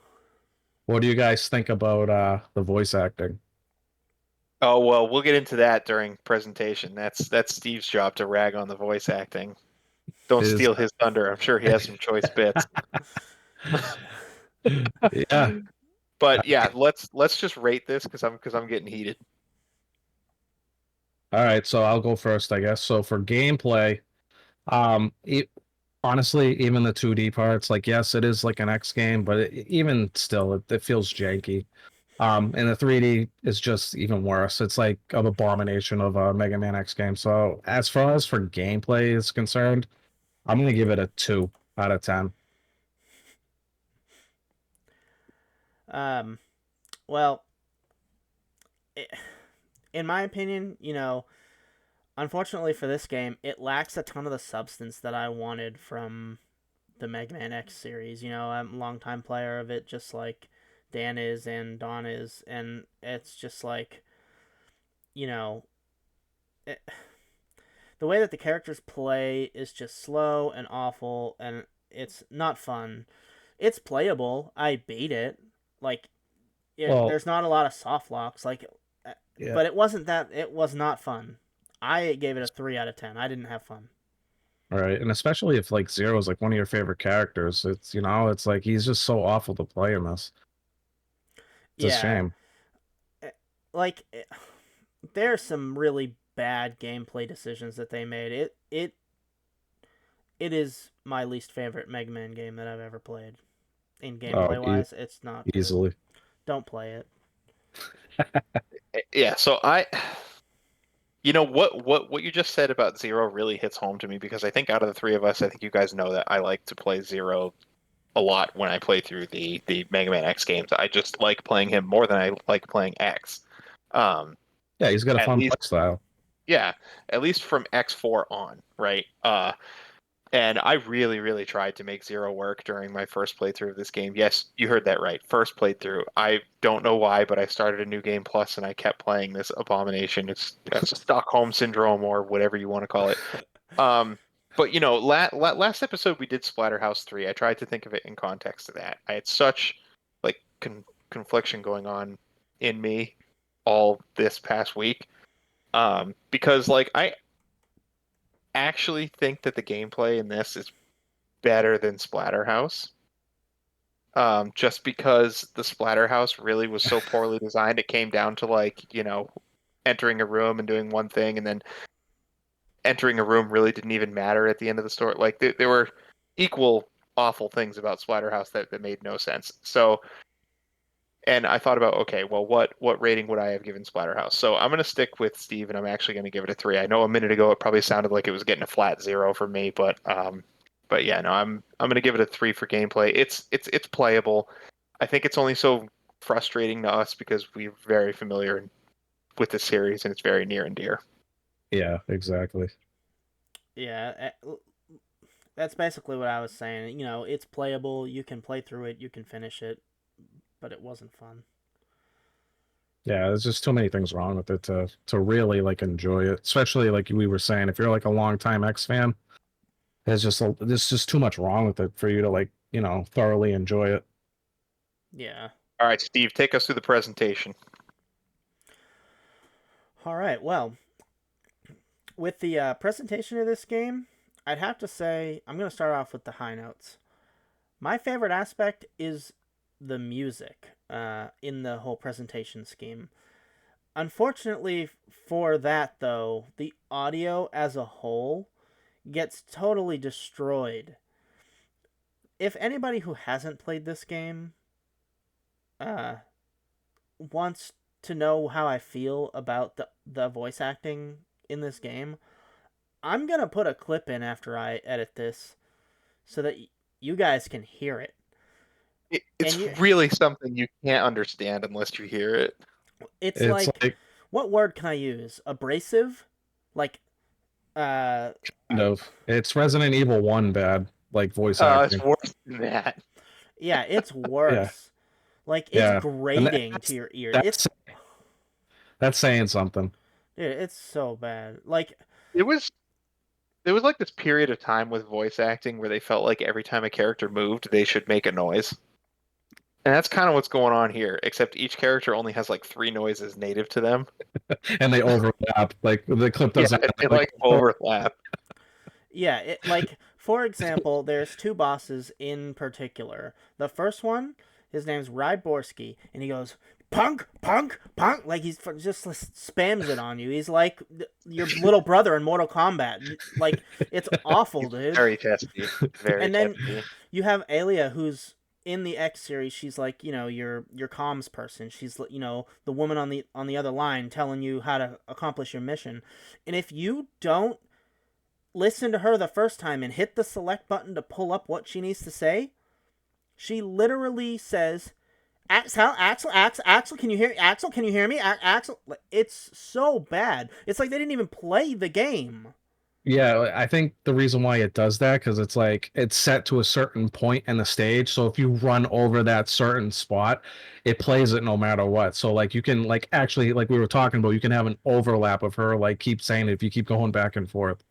what do you guys think about the voice acting? Oh well, we'll get into that during presentation. That's Steve's job to rag on the voice acting. Don't Is steal his thunder. I'm sure he has some choice bits. yeah. But yeah, let's just rate this because I'm getting heated. All right, so I'll go first, I guess. So for gameplay, it, honestly, even the 2D parts, like yes, it is like an X game, but even still, it feels janky. And the 3D is just even worse. It's like an abomination of a Mega Man X game. So as far as for gameplay is concerned, I'm gonna give it a 2 out of 10. Um, well, it, in my opinion, unfortunately for this game, it lacks a ton of the substance that I wanted from the Mega Man X series. I'm a longtime player of it, just like Dan is and Don is, and it's just like, you know, it, the way that the characters play is just slow and awful, and it's not fun. It's playable. I beat it. Like, Well, there's not a lot of soft locks. yeah. But it wasn't that. It was not fun. I gave it a 3 out of 10. I didn't have fun. All right, and especially if like Zero is like one of your favorite characters, it's like he's just so awful to play in this. It's a Yeah, shame. eh, like there's some really bad gameplay decisions that they made. It is my least favorite Mega Man game that I've ever played. In Oh, gameplay wise, it's not good. easily. Don't play it. Yeah, so you know what you just said about Zero really hits home to me because I think out of the three of us, I think you guys know that I like to play Zero a lot when I play through the Mega Man X games. I just like playing him more than I like playing X. Um, Yeah, he's got a at fun least play style. yeah, at least from X4 on, right? And I really, really tried to make Zero work during my first playthrough of this game. Yes, you heard that right. First playthrough. I don't know why, but I started a new game plus and I kept playing this abomination. It's Stockholm syndrome or whatever you want to call it. Um, but last episode we did Splatterhouse 3. I tried to think of it in context of that. I had such like confliction going on in me all this past week. Because like I actually think that the gameplay in this is better than Splatterhouse. Just because the Splatterhouse really was so poorly designed, it came down to entering a room and doing one thing, and then entering a room really didn't even matter at the end of the story. Like there were equal awful things about Splatterhouse that made no sense. So And I thought about, okay, well, what rating would I have given Splatterhouse? So I'm gonna stick with Steve, and I'm actually gonna give it a 3. I know a minute ago it probably sounded like it was getting a flat 0 for me, but yeah, no, I'm gonna give it a 3 for gameplay. It's playable. I think it's only so frustrating to us because we're very familiar with the series and it's very near and dear. Yeah, exactly. Yeah, that's basically what I was saying. You know, it's playable. You can play through it. You can finish it, but it wasn't fun. Yeah, there's just too many things wrong with it to really like enjoy it. Especially like we were saying, if you're like a longtime X fan, there's just too much wrong with it for you to like, thoroughly enjoy it. Yeah. All right, Steve, take us through the presentation. All right. Well, with the presentation of this game, I'd have to say I'm going to start off with the high notes. My favorite aspect is the music in the whole presentation scheme. Unfortunately for that, though, the audio as a whole gets totally destroyed. If anybody who hasn't played this game uh, wants to know how I feel about the voice acting in this game, I'm going to put a clip in after I edit this so that you guys can hear it. It's really something you can't understand unless you hear it. It's It's like, like what word can I use? Abrasive? Like, kind of it's Resident Evil 1 bad, like voice It's acting. worse than that. yeah, it's Yeah, worse. Like, it's yeah. And grating to your ear. that's that's saying something. Dude, it's so bad. Like, It was there was like this period of time with voice acting where they felt like every time a character moved, they should make a noise. And that's kind of what's going on here, except each character only has like 3 noises native to them. And they overlap. Like the clip Yeah, doesn't they like like overlap. yeah, like, for example, there's 2 bosses in particular. The first one, his name's Ryborski, and he goes, punk, punk, punk, like he's just spams it on you. He's like your little brother in Mortal Kombat. Like, it's awful, dude. Very testy. Very And then testy. you have Alia, who's in the X series. She's like, your comms person. She's, the woman on the other line telling you how to accomplish your mission. And if you don't listen to her the first time and hit the select button to pull up what she needs to say, she literally says, Axel, can you hear me? Axel, can you hear me? Axel, it's so bad. It's like they didn't even play the game. Yeah, I think the reason why it does that because it's like it's set to a certain point in the stage. So if you run over that certain spot, it plays it no matter what. So like you can like actually like we were talking about, you can have an overlap of her like keep saying it if you keep going back and forth.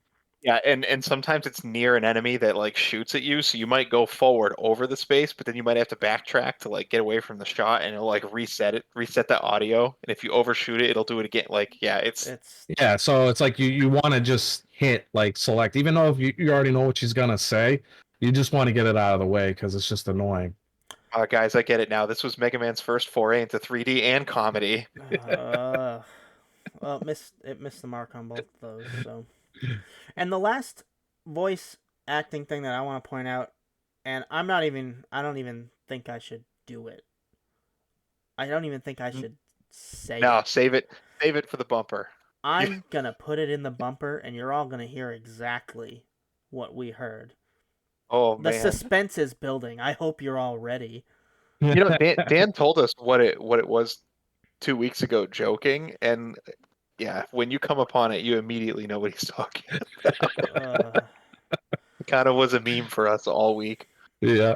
Yeah, and sometimes it's near an enemy that like shoots at you, so you might go forward over the space, but then you might have to backtrack to like get away from the shot, and it'll like reset the audio, and if you overshoot it, it'll do it again. Like, yeah, it's Yeah, so it's like you want to just hit like select, even though if you already know what she's gonna say, you just want to get it out of the way because it's just annoying. guys, I get it now. This was Mega Man's first foray into 3D and comedy. Well, it missed the mark on both of those. So, and the last voice acting thing that I want to point out, and I don't even think I should do it. I don't even think I should say No, it. save it for the bumper. I'm gonna put it in the bumper, and you're all gonna hear exactly what we heard. Oh The man. suspense is building. I hope you're all ready. Dan told us what it was 2 weeks ago, joking, and yeah, when you come upon it, you immediately know what he's talking about. It kind of was a meme for us all week. Yeah.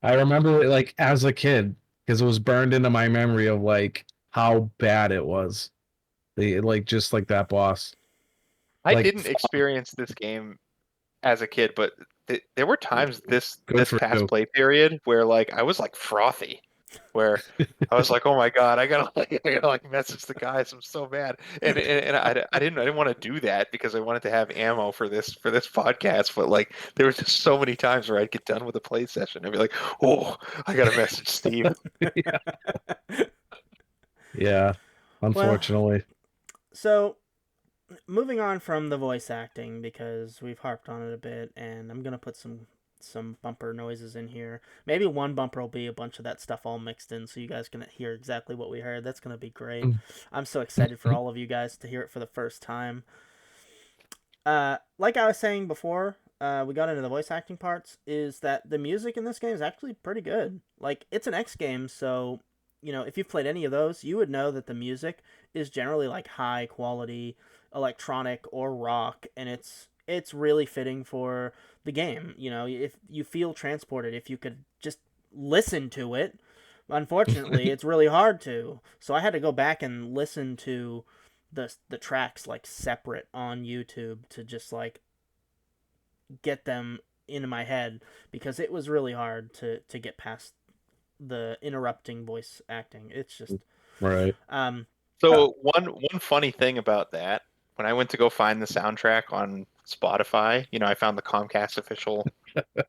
I remember it like as a kid because it was burned into my memory of like how bad it was. The like just like that boss. I Like didn't experience this game as a kid, but there were times good this for past you. play period where like I was like frothy, where I was like, oh my god, I gotta like message the guys. I'm so mad, and I didn't want to do that because I wanted to have ammo for this podcast. But like there was just so many times where I'd get done with a play session and be like, oh, I gotta message Steve. Yeah. Unfortunately. So, moving on from the voice acting because we've harped on it a bit, and I'm gonna put some some bumper noises in here. Maybe one bumper will be a bunch of that stuff all mixed in, so you guys can hear exactly what we heard. That's going to be great. I'm so excited for all of you guys to hear it for the first time. Like I was saying before, we got into the voice acting parts, is that the music in this game is actually pretty good. Like, it's an X game, so, you know, if you've played any of those, you would know that the music is generally, like, high quality electronic or rock, and it's really fitting for the game. You know, if you feel transported, if you could just listen to it. Unfortunately, it's really hard to. So I had to go back and listen to the tracks like separate on YouTube to just like get them into my head, because it was really hard to get past the interrupting voice acting. It's just Right. So one funny thing about that, when I went to go find the soundtrack on Spotify, you know, I found the Comcast official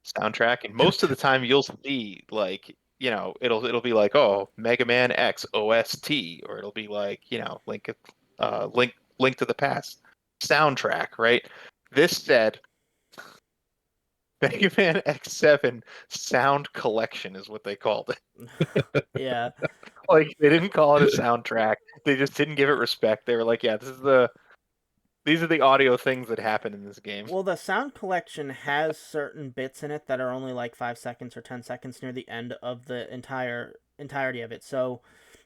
soundtrack, and most of the time you'll see like, you know, it'll be like, oh, Mega Man X OST, or it'll be like, you know, Link to the Past soundtrack, right? This said Mega Man X7 Sound Collection is what they called it. yeah. Like, they didn't call it a soundtrack. They just didn't give it respect. They were like, yeah, these are the audio things that happen in this game. Well, the sound collection has certain bits in it that are only like 5 seconds or 10 seconds near the end of the entirety of it. So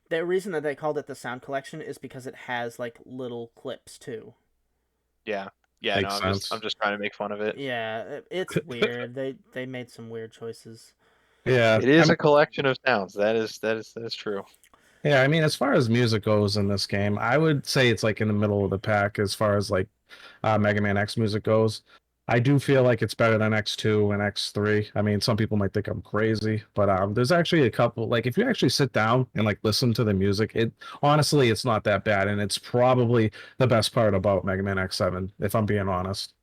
the reason that they called it the sound collection is because it has like little clips too. Yeah. Yeah, no, Makes I'm sense. just trying to make fun of it. Yeah, it's weird. They made some weird choices. Yeah. It is a collection of sounds. That is true. Yeah, I mean, as far as music goes in this game, I would say it's like in the middle of the pack as far as like Mega Man X music goes. I do feel like it's better than X2 and X3. I mean, some people might think I'm crazy, but there's actually a couple. Like, if you actually sit down and like listen to the music, it honestly, it's not that bad, and it's probably the best part about Mega Man X7, if I'm being honest.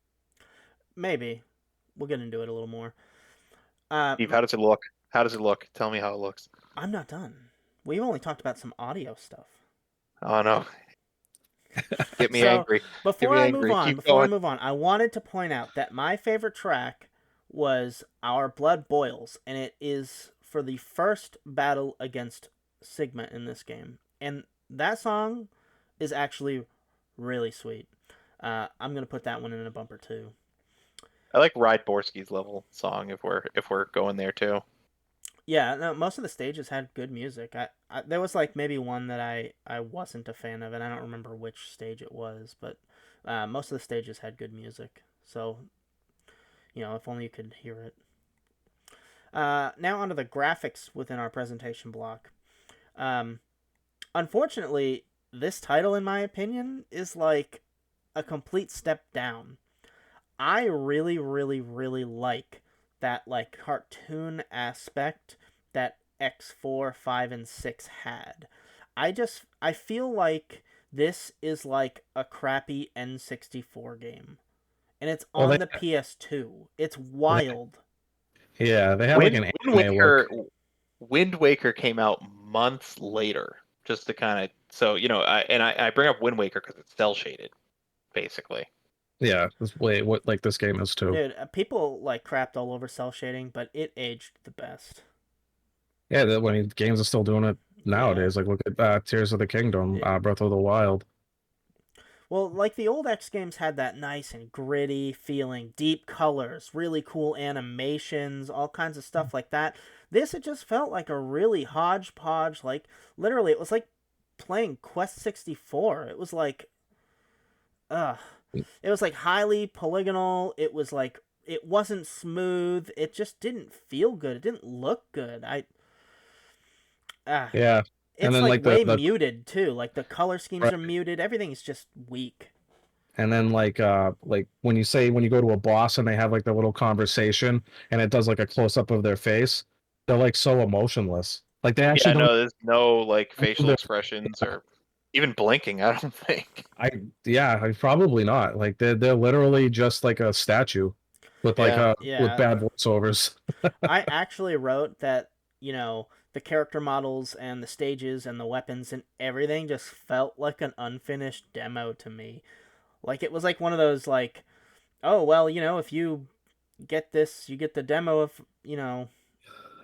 Maybe we'll get into it a little more. Steve, how does it look? How does it look? Tell me how it looks. I'm not done. We've only talked about some audio stuff. Oh no. Get me So angry. Get before me I angry. move on, Keep going. I wanted to point out that my favorite track was Our Blood Boils, and it is for the first battle against Sigma in this game. And that song is actually really sweet. I'm gonna put that one in a bumper too. I like Ride Borsky's level song if we're going there too. Yeah, no, most of the stages had good music. There was like maybe one that I wasn't a fan of, and I don't remember which stage it was, but most of the stages had good music. So, you know, if only you could hear it. Now onto the graphics within our presentation block. Unfortunately, this title, in my opinion, is like a complete step down. I really, really, really like that like cartoon aspect that X4, 5, and 6 had. I feel like this is like a crappy N64 game. And it's Well, on the PS2. It's wild. yeah, they have like an anime look. Wind Waker came out months later, just to kind of, so you know, I bring up Wind Waker because it's cell shaded, basically. Yeah, this way what like this game is too. Dude, people like crapped all over cell shading, but it aged the best. Yeah, I mean, games are still doing it nowadays. Like look at Tears of the Kingdom, Breath of the Wild. Well, like the old X games had that nice and gritty feeling, deep colors, really cool animations, all kinds of stuff like that. This, it just felt like a really hodgepodge, like literally it was like playing Quest 64. It was like it was like highly polygonal. It was like it wasn't smooth. It just didn't feel good. It didn't look good. Yeah. It's And then like like way the muted too. Like the color schemes are muted. Everything is just weak. and then like when you go to a boss and they have like the little conversation and it does like a close up of their face, they're like so emotionless. Like they actually Yeah, don't no, there's no like facial they're- expressions or even blinking, I don't think. probably not. Like they're literally just like a statue with like Yeah. with Yeah. bad voiceovers. I actually wrote that, you know, the character models and the stages and the weapons and everything just felt like an unfinished demo to me. Like it was like one of those like, oh well, you know, if you get this, you get the demo of,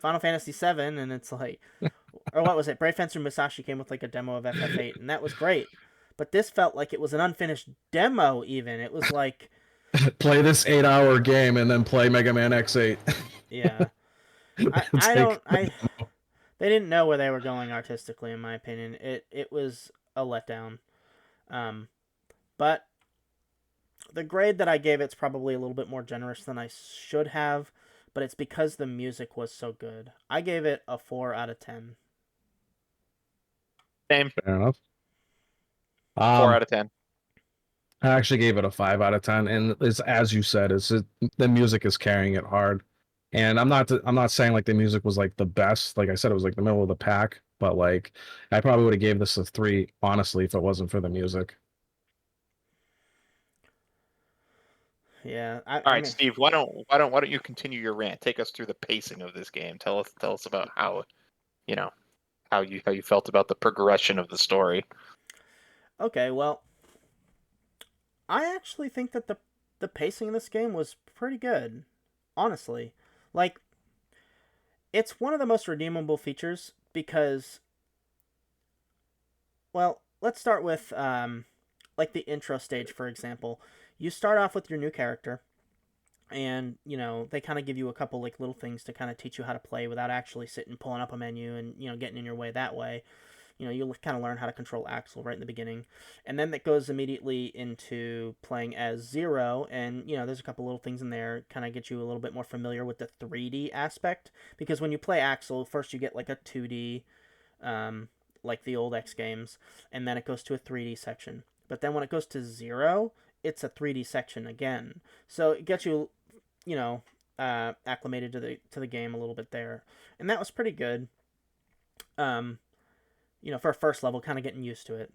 Final Fantasy VII, and it's like, or what was it? Brave Fencer Musashi came with like a demo of FF8, and that was great. But this felt like it was an unfinished demo. Even it was like, Play this 8-hour game and then play Mega Man X8. yeah, I It's I like, don't I they didn't know where they were going artistically, in my opinion. It was a letdown. Um, but the grade that I gave it's probably a little bit more generous than I should have, but it's because the music was so good. I gave it a 4 out of 10. Same. fair enough. 4 out of 10. I actually gave it a 5 out of 10, and it's as you said, the music is carrying it hard. And I'm not saying like the music was like the best. Like I said, it was like the middle of the pack, but like I probably would have gave this a 3, honestly, if it wasn't for the music. Yeah, All I right, mean, Steve. Why don't you continue your rant? Take us through the pacing of this game. Tell us about how you know how you felt about the progression of the story. okay, well, I actually think that the pacing in this game was pretty good. Honestly, like it's one of the most redeemable features because, well, let's start with like the intro stage, for example. You start off with your new character, and they kind of give you a couple like little things to kind of teach you how to play without actually sitting pulling up a menu and getting in your way that way. You kind of learn how to control Axel right in the beginning, and then that goes immediately into playing as Zero, and there's a couple little things in there kind of get you a little bit more familiar with the 3D aspect, because when you play Axel, first you get like a 2D, like the old X games, and then it goes to a 3D section. But then when it goes to Zero, it's a 3D section again. So it gets you, acclimated to the game a little bit there, and that was pretty good. Um, for a first level, kind of getting used to it.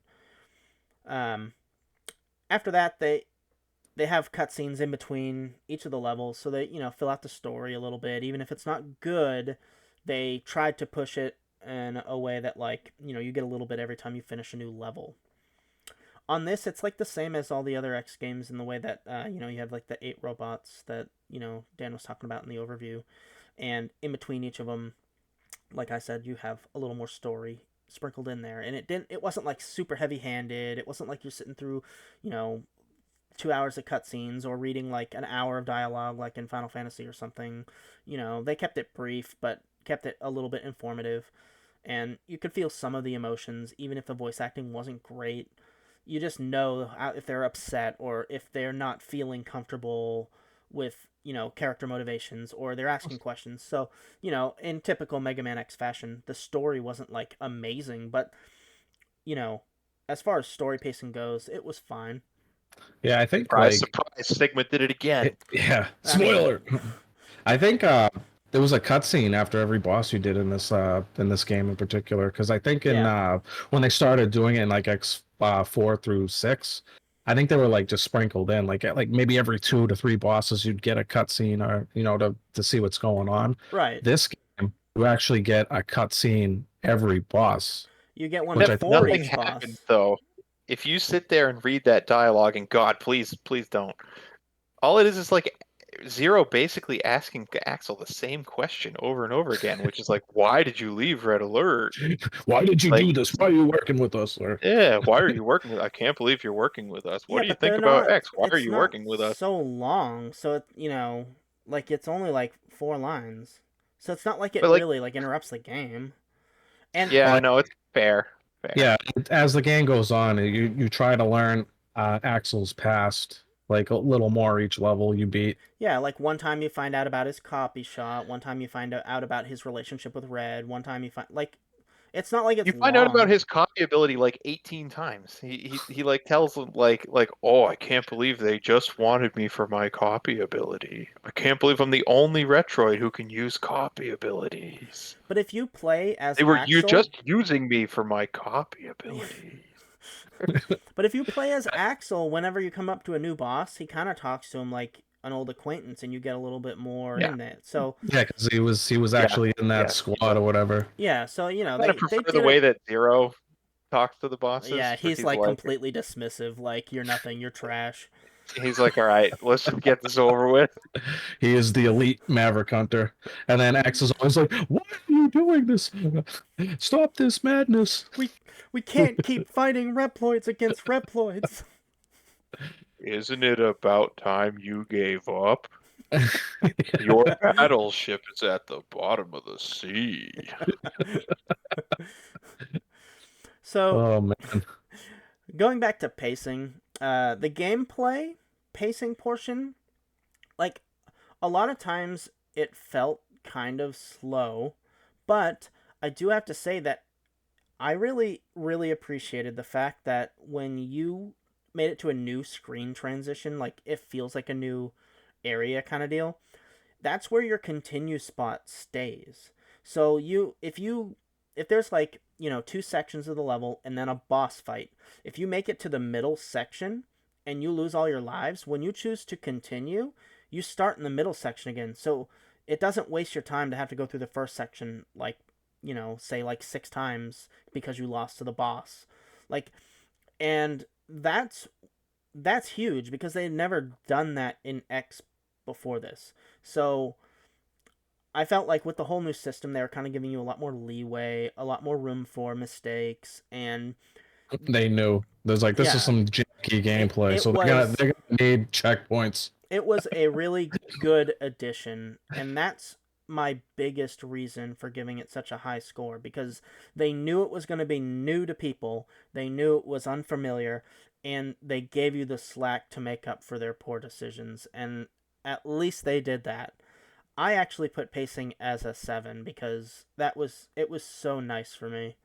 Um, After that, they have cutscenes in between each of the levels, so they fill out the story a little bit. Even if it's not good, they tried to push it in a way that like you get a little bit every time you finish a new level. On this, it's like the same as all the other X games in the way that you have like the 8 robots that Dan was talking about in the overview, and in between each of them, like I said, you have a little more story sprinkled in there, and it wasn't like super heavy handed. It wasn't like you're sitting through, you know, 2 hours of cutscenes or reading like an hour of dialogue like in Final Fantasy or something. They kept it brief, but kept it a little bit informative, and you could feel some of the emotions, even if the voice acting wasn't great. You just know if they're upset or if they're not feeling comfortable with character motivations, or they're asking questions. So in typical Mega Man X fashion, the story wasn't like amazing, but you know as far as story pacing goes, it was fine. Yeah, I think Surprise, like surprise! Sigma did it again. yeah, I mean, spoiler. I think there was a cutscene after every boss you did in this game in particular, because I think in yeah, when they started doing it in like X 4 through 6, I think they were like just sprinkled in like maybe every 2 to 3 bosses you'd get a cutscene, or to see what's going on. right. This game you actually get a cutscene every boss, You get one which I think before Nothing each happens boss. though. If you sit there and read that dialogue, and God, please don't. All it is like Zero basically asking Axel the same question over and over again, which is like, why did you leave Red Alert? why did you Like, do this? Why are you working with us, sir? yeah, why are you working with? I can't believe you're working with us. What Yeah, do you but think they're about not. X? Why are It's you not working with us? so long, so like it's only like 4 lines, so it's not like it But like, really like interrupts the game. And yeah, Well, no, it's fair, fair. yeah, as the game goes on, you try to learn Axel's past like a little more each level you beat. yeah, like one time you find out about his copy shot, one time you find out about his relationship with Red, one time you find like it's not like You it's find out about long. his copy ability like 18 times. He like tells them like, oh, I can't believe they just wanted me for my copy ability. I can't believe I'm the only Retroid who can use copy abilities. But if you play as They were you Axel, just using me for my copy abilities. but if you play as Axel, whenever you come up to a new boss, he kind of talks to him like an old acquaintance, and you get a little bit more Yeah, in that. So Yeah, because he was yeah, actually in that yeah. squad or whatever. yeah, so I kind of they prefer the did way it. that Zero talks to the bosses, Yeah, where he's he's like like, completely dismissive, like you're nothing, you're trash. He's like, all right, let's just get this over with. He is the elite Maverick hunter. And then X is always like, "Why are you doing this? Stop this madness!" We can't keep fighting Reploids against Reploids. Isn't it about time you gave up? Your battleship is at the bottom of the sea. So Oh man. going back to pacing, the gameplay pacing portion, like a lot of times it felt kind of slow, but I do have to say that I really, really appreciated the fact that when you made it to a new screen transition, like it feels like a new area kind of deal, that's where your continue spot stays. So if there's like, two sections of the level and then a boss fight, if you make it to the middle section and you lose all your lives, when you choose to continue, you start in the middle section again. So it doesn't waste your time to have to go through the first section like, say like 6 times because you lost to the boss. Like, and that's huge because they've never done that in X before this. So I felt like with the whole new system, they were kind of giving you a lot more leeway, a lot more room for mistakes, and They knew. There's like, this is yeah, some janky gameplay. it So they're gonna need checkpoints. it was a really good addition, and that's my biggest reason for giving it such a high score because they knew it was going to be new to people, they knew it was unfamiliar, and they gave you the slack to make up for their poor decisions, and at least they did that. I actually put pacing as a 7 because it was so nice for me.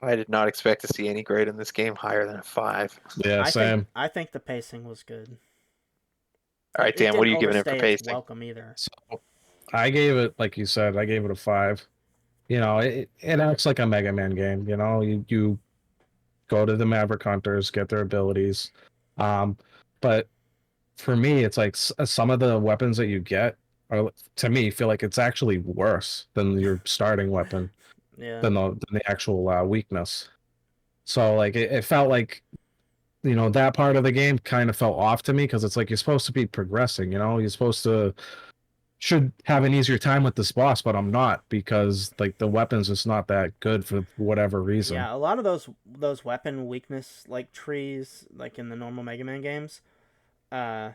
I did not expect to see any grade in this game higher than a 5. Yeah, same. I think the pacing was good. All right, It Dan, what are didn't you giving it for overstay its pacing? welcome either. So I gave it, like you said, I gave it a 5. It acts like a Mega Man game. You go to the Maverick Hunters, get their abilities. But for me, it's like some of the weapons that you get are, to me, feel like it's actually worse than your starting weapon, Yeah. than the actual weakness. So like it felt like that part of the game kind of felt off to me because it's like you're supposed to be progressing. You're supposed to should have an easier time with this boss, but I'm not because like the weapons is not that good for whatever reason. Yeah, a lot of those weapon weakness like trees, like in the normal Mega Man games, uh,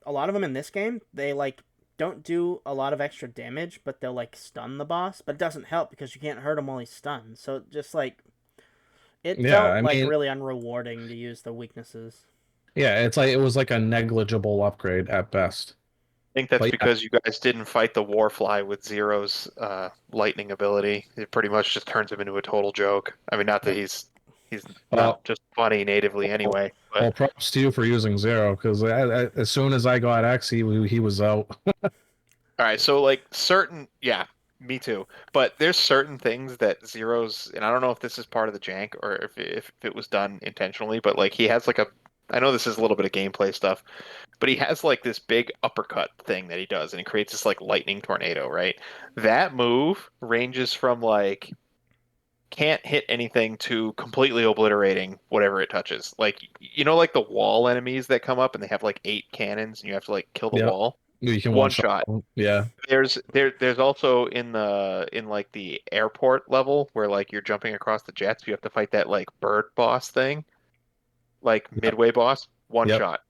a lot of them in this game, they like don't do a lot of extra damage, but they'll like stun the boss, but it doesn't help because you can't hurt him while he's stunned. So just like it Yeah, felt I like mean, really unrewarding to use the weaknesses. yeah, it's like it was like a negligible upgrade at best. I think that's But yeah, because you guys didn't fight the Warfly with Zero's lightning ability. It pretty much just turns him into a total joke. I mean, not that he's well, not just funny natively well, anyway, well, but props to you for using Zero because as soon as I got X, he was out. all right, so like certain, yeah, me too. But there's certain things that Zero's, and I don't know if this is part of the jank or if it was done intentionally, but like he has like a, I know this is a little bit of gameplay stuff, but he has like this big uppercut thing that he does, and he creates this like lightning tornado, right? That move ranges from like can't hit anything to completely obliterating whatever it touches. Like like the wall enemies that come up and they have like 8 cannons and you have to like kill the Yep, wall. you can one One shot. shot. Yeah, There's also in like the airport level where like you're jumping across the jets, you have to fight that like bird boss thing, like yep, midway boss, one yep. shot.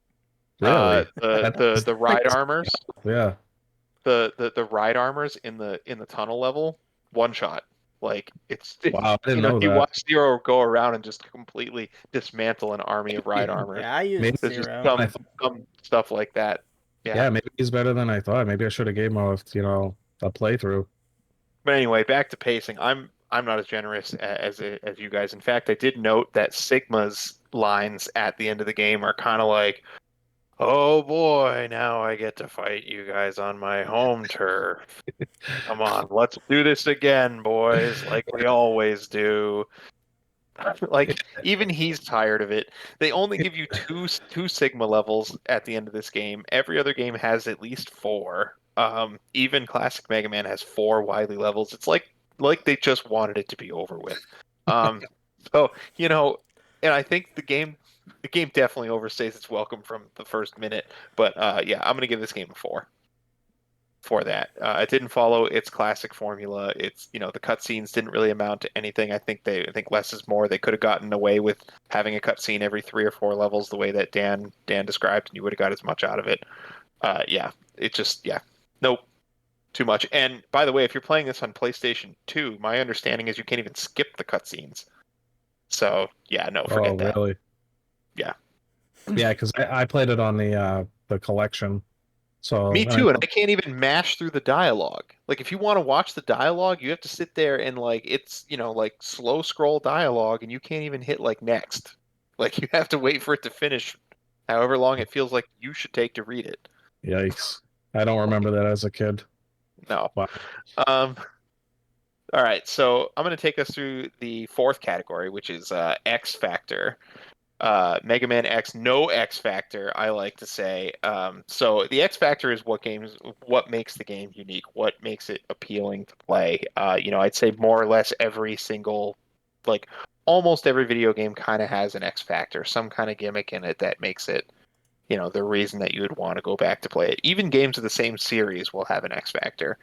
Really? The That the was the like ride armors, yeah. the ride armors in the tunnel level, one shot. Like Wow, I didn't know you that. watch Zero go around and just completely dismantle an army of ride armors. Yeah, I used Maybe There's just Zero. I some stuff like that. Yeah. Yeah, maybe he's better than I thought. Maybe I should have gave him a playthrough. But anyway, back to pacing. I'm not as generous as you guys. In fact, I did note that Sigma's lines at the end of the game are kind of like, "Oh boy, now I get to fight you guys on my home turf. Come on, let's do this again, boys, like we always do." Like even he's tired of it. They only give you two Sigma levels at the end of this game. Every other game has at least four. Even classic Mega Man has four Wily levels. It's like they just wanted it to be over with. Um, so and I think the game the game definitely overstays its welcome from the first minute. But yeah, I'm gonna give this game a 4 for that. It didn't follow its classic formula. It's the cutscenes didn't really amount to anything. I think less is more. They could have gotten away with having a cutscene every 3 or 4 levels, the way that Dan described, and you would have got as much out of it. Yeah, it just nope, too much. And by the way, if you're playing this on PlayStation 2, my understanding is you can't even skip the cutscenes. So yeah, no, Oh, forget that. really? Yeah. Yeah, because I played it on the collection. So Me too, and I can't even mash through the dialogue. Like if you want to watch the dialogue, you have to sit there and like it's, like slow scroll dialogue and you can't even hit like next. Like you have to wait for it to finish however long it feels like you should take to read it. yikes. I don't remember that as a kid. No. Wow. Um all right, so I'm going to take us through the fourth category, which is X Factor. Mega Man X, no X Factor, I like to say. So the X Factor is what makes the game unique, what makes it appealing to play. I'd say more or less like almost every video game kind of has an X Factor, some kind of gimmick in it that makes it, the reason that you would want to go back to play it. Even games of the same series will have an X Factor.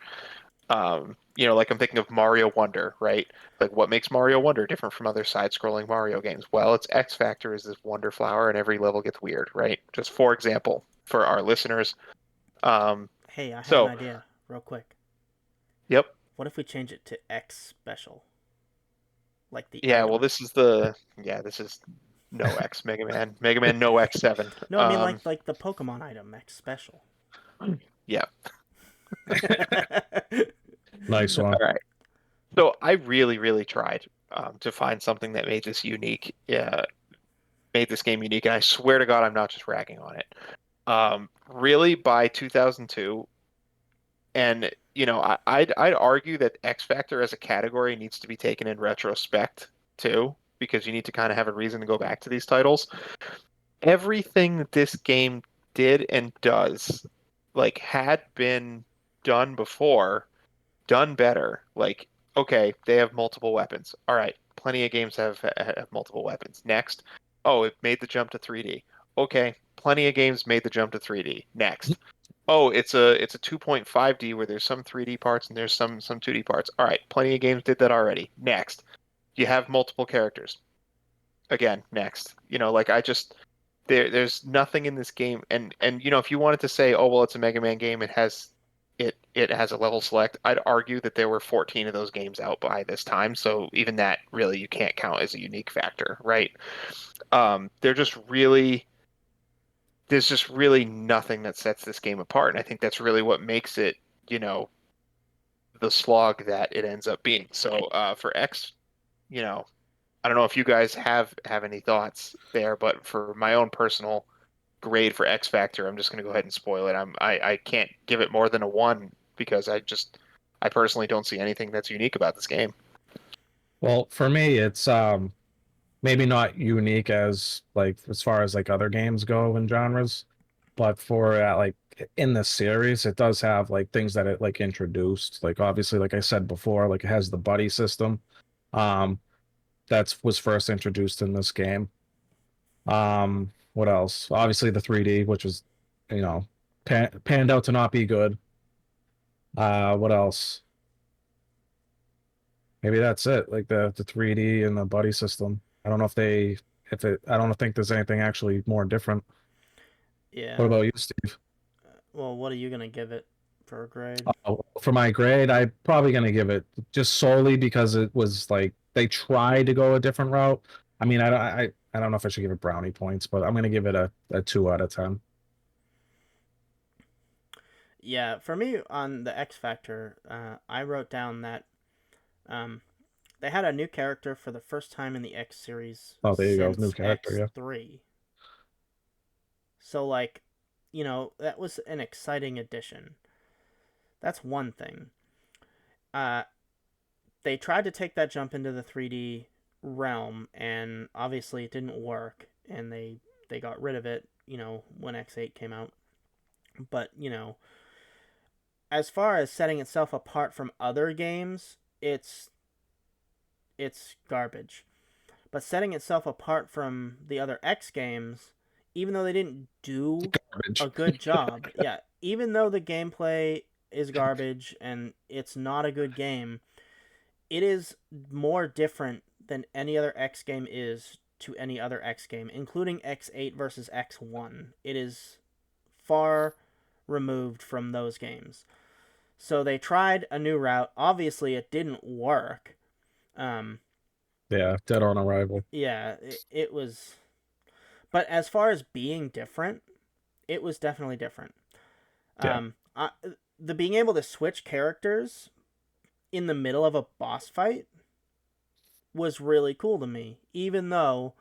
Like I'm thinking of Mario Wonder, right? Like what makes Mario Wonder different from other side-scrolling Mario games? Well, its X factor is this wonder flower, and every level gets weird, right? Just for example, for our listeners. Hey, I have an So, idea, real quick. yep, What if we change it to X Special? Like the yeah. Well, item. this is no X Mega Man no X7. No, I mean like the Pokemon item, X Special. Yeah. Nice All one. right. So I really, really tried to find something that made this unique. Yeah, made this game unique, and I swear to God, I'm not just ragging on it. Really, by 2002, and I'd argue that X Factor as a category needs to be taken in retrospect too, because you need to kind of have a reason to go back to these titles. Everything that this game did and does, like, had been done before, done better. Like, okay, they have multiple weapons. All right, plenty of games have multiple weapons. Next, oh, it made the jump to 3D. Okay, plenty of games made the jump to 3D. Next, oh, it's a 2.5D where there's some 3D parts and there's some 2D parts. All right, plenty of games did that already. Next, you have multiple characters. Again, next. Like I just there's nothing in this game, and if you wanted to say, oh well, it's a Mega Man game, it has a level select. I'd argue that there were 14 of those games out by this time, so even that really you can't count as a unique factor, right? They're just really there's just really nothing that sets this game apart, and I think that's really what makes it, you know, the slog that it ends up being. So for X, you know, I don't know if you guys have any thoughts there, but for my own personal grade for X Factor, I'm just going to go ahead and spoil it. I can't give it more than a 1 because I personally don't see anything that's unique about this game. Well, for me, it's maybe not unique as far as like other games go in genres, but for like in the series, it does have like things that it like introduced. Like obviously, like I said before, like it has the buddy system. Um, that's was first introduced in this game. What else? Obviously the 3D, which was, panned out to not be good. What else? Maybe that's it. Like the 3D and the buddy system. I don't know I don't think there's anything actually more different. What Yeah. about you, Steve? Well, what are you gonna give it for a grade? For my grade, I'm probably gonna give it just solely because it was like they tried to go a different route. I mean, I don't know if I should give it brownie points, but I'm gonna give it a 2 out of 10. Yeah, for me on the X Factor, I wrote down that um, they had a new character for the first time in the X series Oh, there you go, new since character, yeah. X3. So, like, that was an exciting addition. That's one thing. Uh, they tried to take that jump into the 3D realm, and obviously it didn't work, and they got rid of it, when X8 came out. But, as far as setting itself apart from other games, it's garbage. but setting itself apart from the other X games, even though they didn't do Garbage. a good job. Yeah, even though the gameplay is garbage and it's not a good game, it is more different than any other X game is to any other X game, including X8 versus X1. It is far removed from those games. So they tried a new route. Obviously, it didn't work. Yeah, dead on arrival. Yeah, it was. But as far as being different, it was definitely different. Yeah. The being able to switch characters in the middle of a boss fight was really cool to me, even though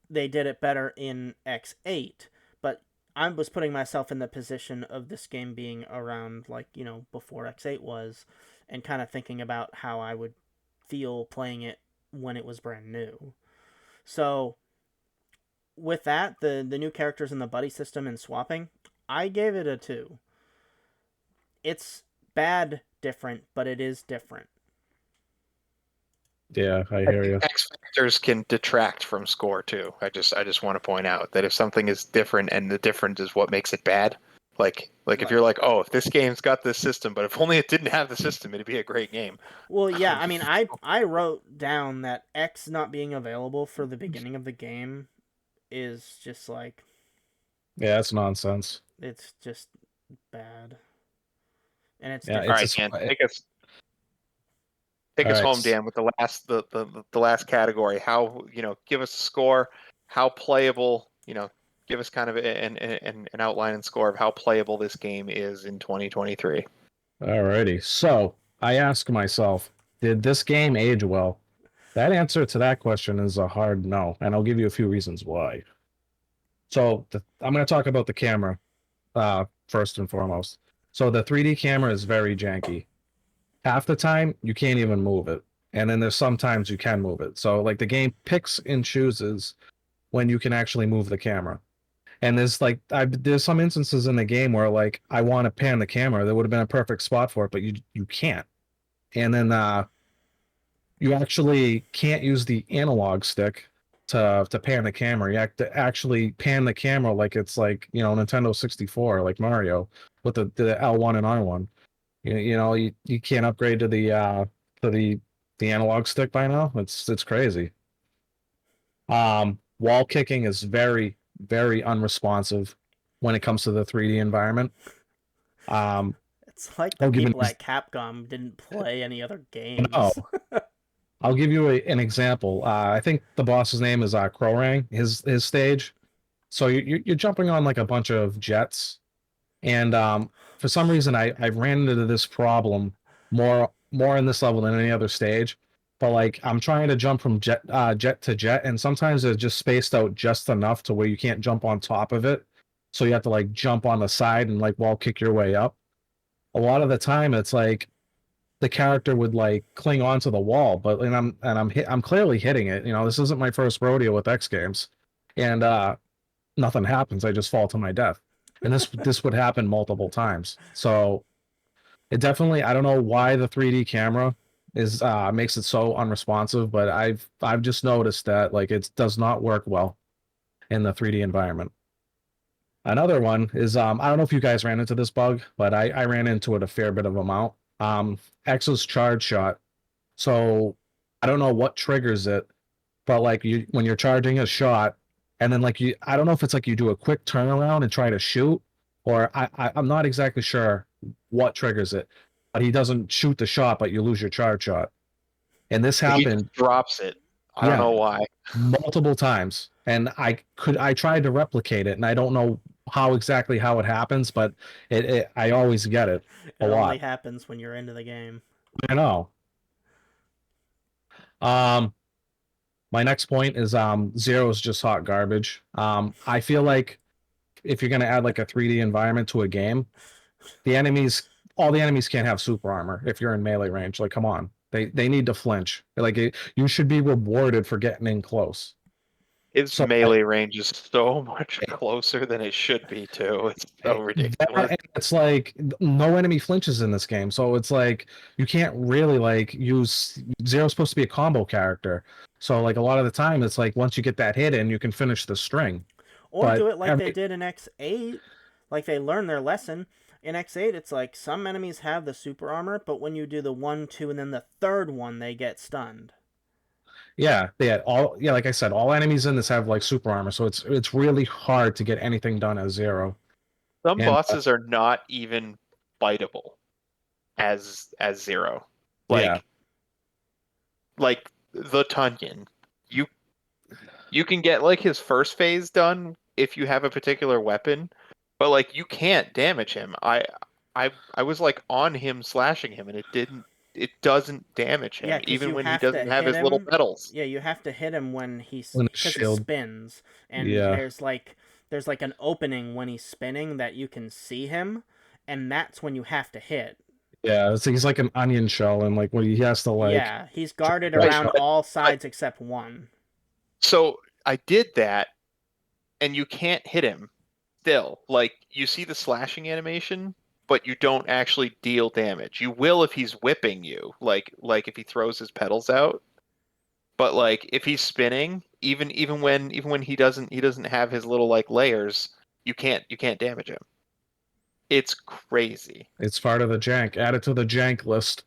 they did it better in X8. But I was putting myself in the position of this game being around, like, before X8 was, and kind of thinking about how I would feel playing it when it was brand new. So, with that, the new characters in the buddy system and swapping, I gave it a 2. It's bad different, but it is different. Yeah, I hear you. X factors can detract from score too. I just want to point out that if something is different and the difference is what makes it bad, like if you're like, oh, if this game's got this system, but if only it didn't have the system, it'd be a great game. Well, yeah, I mean, I wrote down that X not being available for the beginning of the game is just like, Yeah, it's nonsense. it's just bad. And it's Yeah, different. All right, it's Dan, a, take All us right. home, Dan, with the last category. How, give us a score, how playable, give us kind of an outline and score of how playable this game is in 2023. Alrighty. So I ask myself, did this game age well? That answer to that question is a hard no, and I'll give you a few reasons why. So I'm going to talk about the camera first and foremost. So the 3D camera is very janky. Half the time you can't even move it, and then there's sometimes you can move it. So like the game picks and chooses when you can actually move the camera. And there's some instances in the game where like I want to pan the camera, there would have been a perfect spot for it, but you can't. And then you actually can't use the analog stick to pan the camera. You have to actually pan the camera like it's like, Nintendo 64, like Mario, with the L1 and R1. You can't upgrade to the analog stick by now. It's crazy. Wall kicking is very, very unresponsive when it comes to the 3D environment. It's like the I'll give people an at Capcom didn't play any other games. no. I'll give you an example. I think the boss's name is Krorang, his stage. So you're jumping on like a bunch of jets, and for some reason I ran into this problem more in this level than any other stage. But like I'm trying to jump from jet to jet, and sometimes it's just spaced out just enough to where you can't jump on top of it. So you have to like jump on the side and like wall kick your way up. A lot of the time it's like the character would like cling onto the wall, but I'm clearly hitting it. This isn't my first rodeo with X games, and nothing happens. I just fall to my death, and this would happen multiple times. So it definitely, I don't know why the 3D camera is makes it so unresponsive, but I've just noticed that like it does not work well in the 3D environment. Another one is I don't know if you guys ran into this bug, but I ran into it a fair bit of amount. X's charge shot. So I don't know what triggers it, but like when you're charging a shot, and then like I don't know if it's like you do a quick turnaround and try to shoot, or I'm not exactly sure what triggers it, but he doesn't shoot the shot, but you lose your charge shot. And this He happened just drops it. I don't know why. multiple times, and I tried to replicate it, and I don't know how it happens, but I always get it It a only lot. happens when you're into the game. I know. My next point is zero is just hot garbage. I feel like if you're gonna add like a 3D environment to a game, all the enemies can't have super armor if you're in melee range. Like, come on, they need to flinch. Like you should be rewarded for getting in close. His So, melee range is so much closer than it should be too. It's so ridiculous. It's like no enemy flinches in this game, so it's like you can't really like use Zero's supposed to be a combo character. So like a lot of the time it's like once you get that hit in, you can finish the string. Or But do it like they did in X8, like they learned their lesson. In X8, it's like some enemies have the super armor, but when you do the 1, 2, and then the third one, they get stunned. yeah, like I said, all enemies in this have like super armor, so it's really hard to get anything done as Zero. Some And bosses are not even fightable as Zero. yeah, Like the Tunyon. You you can get like his first phase done if you have a particular weapon, but like you can't damage him. I was like on him slashing him and it doesn't damage Yeah, him because even you when he have to doesn't have hit his little him. petals. Yeah, you have to hit him when when it's because he shield, spins, and yeah, there's like an opening when he's spinning that you can see him, and that's when you have to hit. yeah, he's like an onion shell, and like when he has to like Yeah, he's guarded that Right, around shell. all but sides except one. so I did that and you can't hit him still. Like you see the slashing animation, but you don't actually deal damage. You will if he's whipping you, like if he throws his pedals out. But like if he's spinning, even when he doesn't have his little like layers, you can't damage him. It's crazy. It's part of the jank. Add it to the jank list.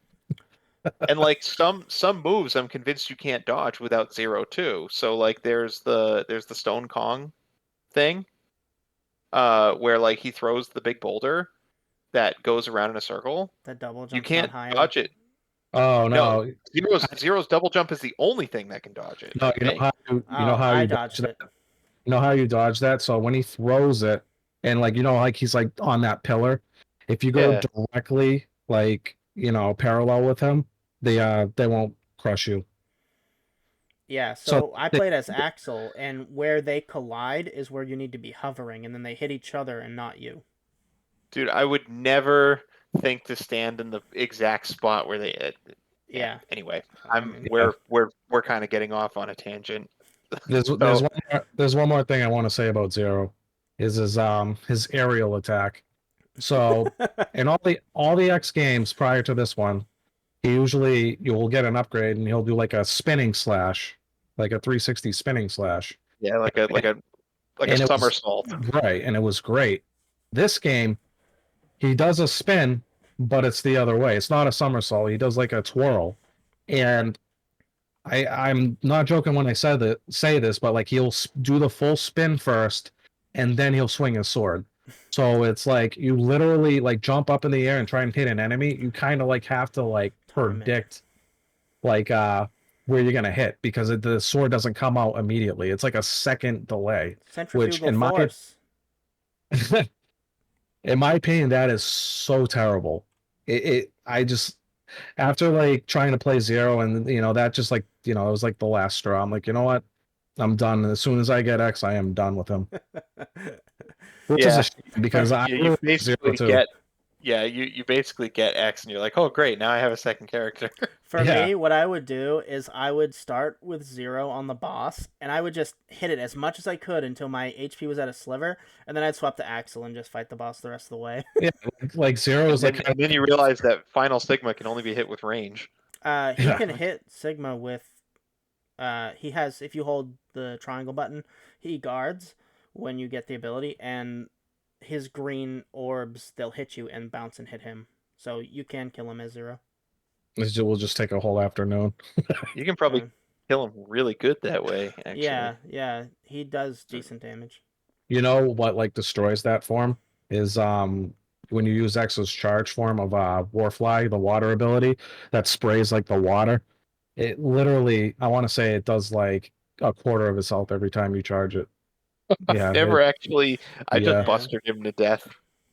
And like some moves I'm convinced you can't dodge without Zero too. So like there's the Stone Kong thing, where like he throws the big boulder that goes around in a circle. The double You jump's not can't high dodge enough. it. Oh No, no, Zero's double jump is the only thing that can dodge it, no, I think. you know Oh, how I you dodge dodged that. it. You know how you dodge that. So when he throws it, and like like he's like on that pillar, if you go Yeah. directly like parallel with him, they won't crush you. Yeah, So so I played as Axel, and where they collide is where you need to be hovering, and then they hit each other and not you. Dude, I would never think to stand in the exact spot where they Yeah, anyway, I mean, we're kind of getting off on a tangent. there's So one more thing I want to say about Zero, is his aerial attack. So in all the X games prior to this one, you will get an upgrade and he'll do like a spinning slash, like a 360 spinning slash. yeah, like a And it was somersault. right, and it was great. This game, he does a spin, but it's the other way. It's not a somersault. He does like a twirl. And I'm not joking when I say this, but like he'll do the full spin first, and then he'll swing his sword. So it's like you literally like jump up in the air and try and hit an enemy. You kind of like have to like Time it. predict like where you're gonna hit, because the sword doesn't come out immediately. It's like a second delay, which Centrifugal force. in my opinion, that is so terrible. I just, after like trying to play Zero, and that just like it was like the last straw. I'm like, you know what? I'm done. As soon as I get X, I am done with him. Which is Yeah. a shame, because I You really like Zero basically too. get you basically get X and you're like, oh great, now I have a second character. For Yeah. me, what I would do is I would start with Zero on the boss, and I would just hit it as much as I could until my HP was at a sliver, and then I'd swap to Axel and just fight the boss the rest of the way. Yeah, like Zero is like And then you realize that Final Sigma can only be hit with range. He Yeah. can hit Sigma with. He has, if you hold the triangle button, he guards when you get the ability, and his green orbs, they'll hit you and bounce and hit him. So you can kill him as Zero. We'll just take a whole afternoon. You can probably Uh, kill him really good that way, actually. yeah, he does decent damage. You know what like destroys that form is when you use X's charge form of Warfly, the water ability that sprays like the water. It literally, I want to say it does like a quarter of its health every time you charge it. Yeah, Never actually. I Yeah. just bustered him to death.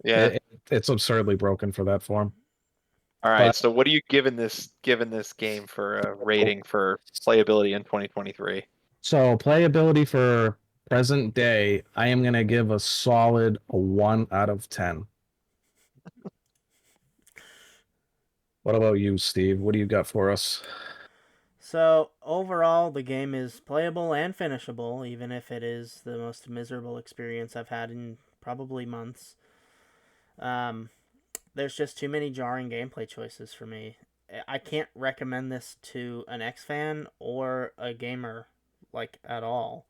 Yeah. it's absurdly broken for that form. All right. but- So what are you giving this game for a rating for playability in 2023? So playability for present day, I am gonna give a solid 1 out of 10. What about you, Steve? What do you got for us? So overall, the game is playable and finishable, even if it is the most miserable experience I've had in probably months. Um, there's just too many jarring gameplay choices for me. I can't recommend this to an X fan or a gamer like at all.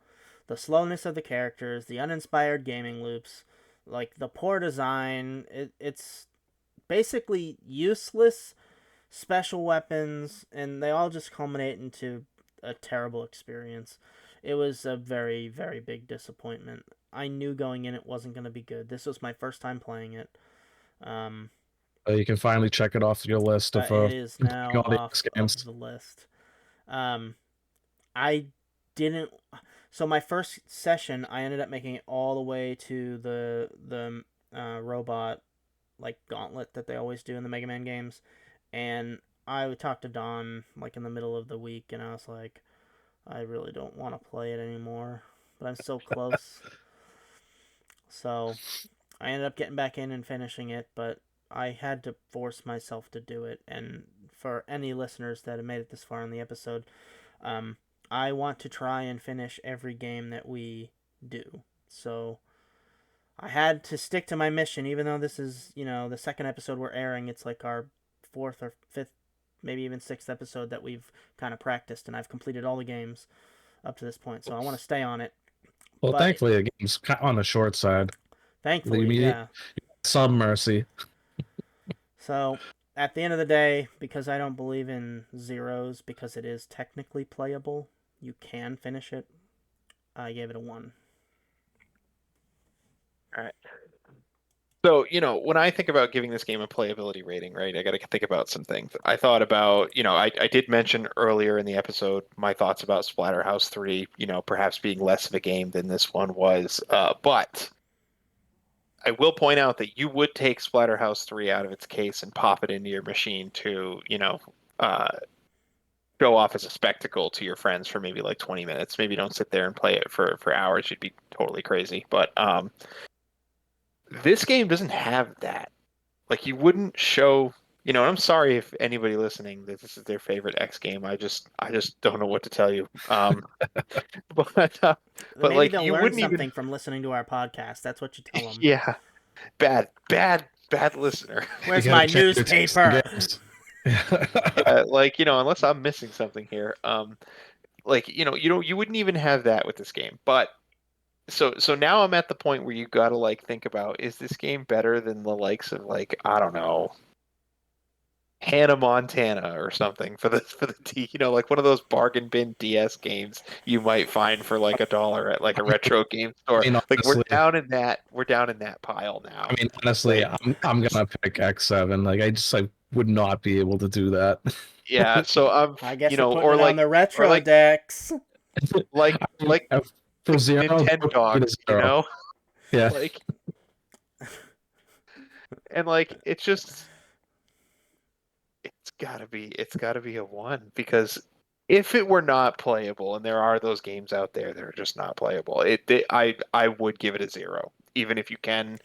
The slowness of the characters, the uninspired gaming loops, like the poor design, it's basically useless special weapons, and they all just culminate into a terrible experience. It was a very, very big disappointment. I knew going in it wasn't going to be good. This was my first time playing it. Um, You can finally check it off your list of it is completing now all the off X of games. the list. Um, I didn't. So my first session, I ended up making it all the way to the robot like gauntlet that they always do in the Mega Man games, and I talked to Don like in the middle of the week, and I was like, I really don't want to play it anymore, but I'm so close. So I ended up getting back in and finishing it, but I had to force myself to do it. And for any listeners that have made it this far in the episode, um, I want to try and finish every game that we do. So I had to stick to my mission, even though this is, the second episode we're airing. It's like our fourth or fifth, maybe even sixth episode that we've kind of practiced, and I've completed all the games up to this point. So I want to stay on it. Well, But thankfully, the game's on the short side. thankfully, You yeah. some mercy. So at the end of the day, because I don't believe in zeros, because it is technically playable, you can finish it. I gave it a 1. All right. So, when I think about giving this game a playability rating, right, I got to think about some things. I thought about, I did mention earlier in the episode my thoughts about Splatterhouse 3, perhaps being less of a game than this one was. But I will point out that you would take Splatterhouse 3 out of its case and pop it into your machine to, uh, show off as a spectacle to your friends for maybe like 20 minutes. Maybe don't sit there and play it for hours. You'd be totally crazy. But this game doesn't have that. Like you wouldn't show, and I'm sorry if anybody listening that this is their favorite X game. I just don't know what to tell you. But Maybe like they'll you learn wouldn't something even, from listening to our podcast. That's what you tell them. yeah, bad listener. You Where's my gotta change your taste in newspaper? games. Like unless I'm missing something here, like you wouldn't even have that with this game. But so now I'm at the point where you got to like think about, is this game better than the likes of like, I don't know, Hannah Montana or something for the D, like one of those bargain bin DS games you might find for like $1 at like a retro game store. I mean, Like honestly, we're down in that pile now. honestly, Like, I'm gonna pick X7. Like I would not be able to do that. yeah, so I'm, I guess you're putting or it on the or retro like decks. like I mean, like for zero, Nintendo give it a dogs, zero. Yeah, like, and like it's gotta be a 1, because if it were not playable, and there are those games out there that are just not playable, I would give it a 0, even if you can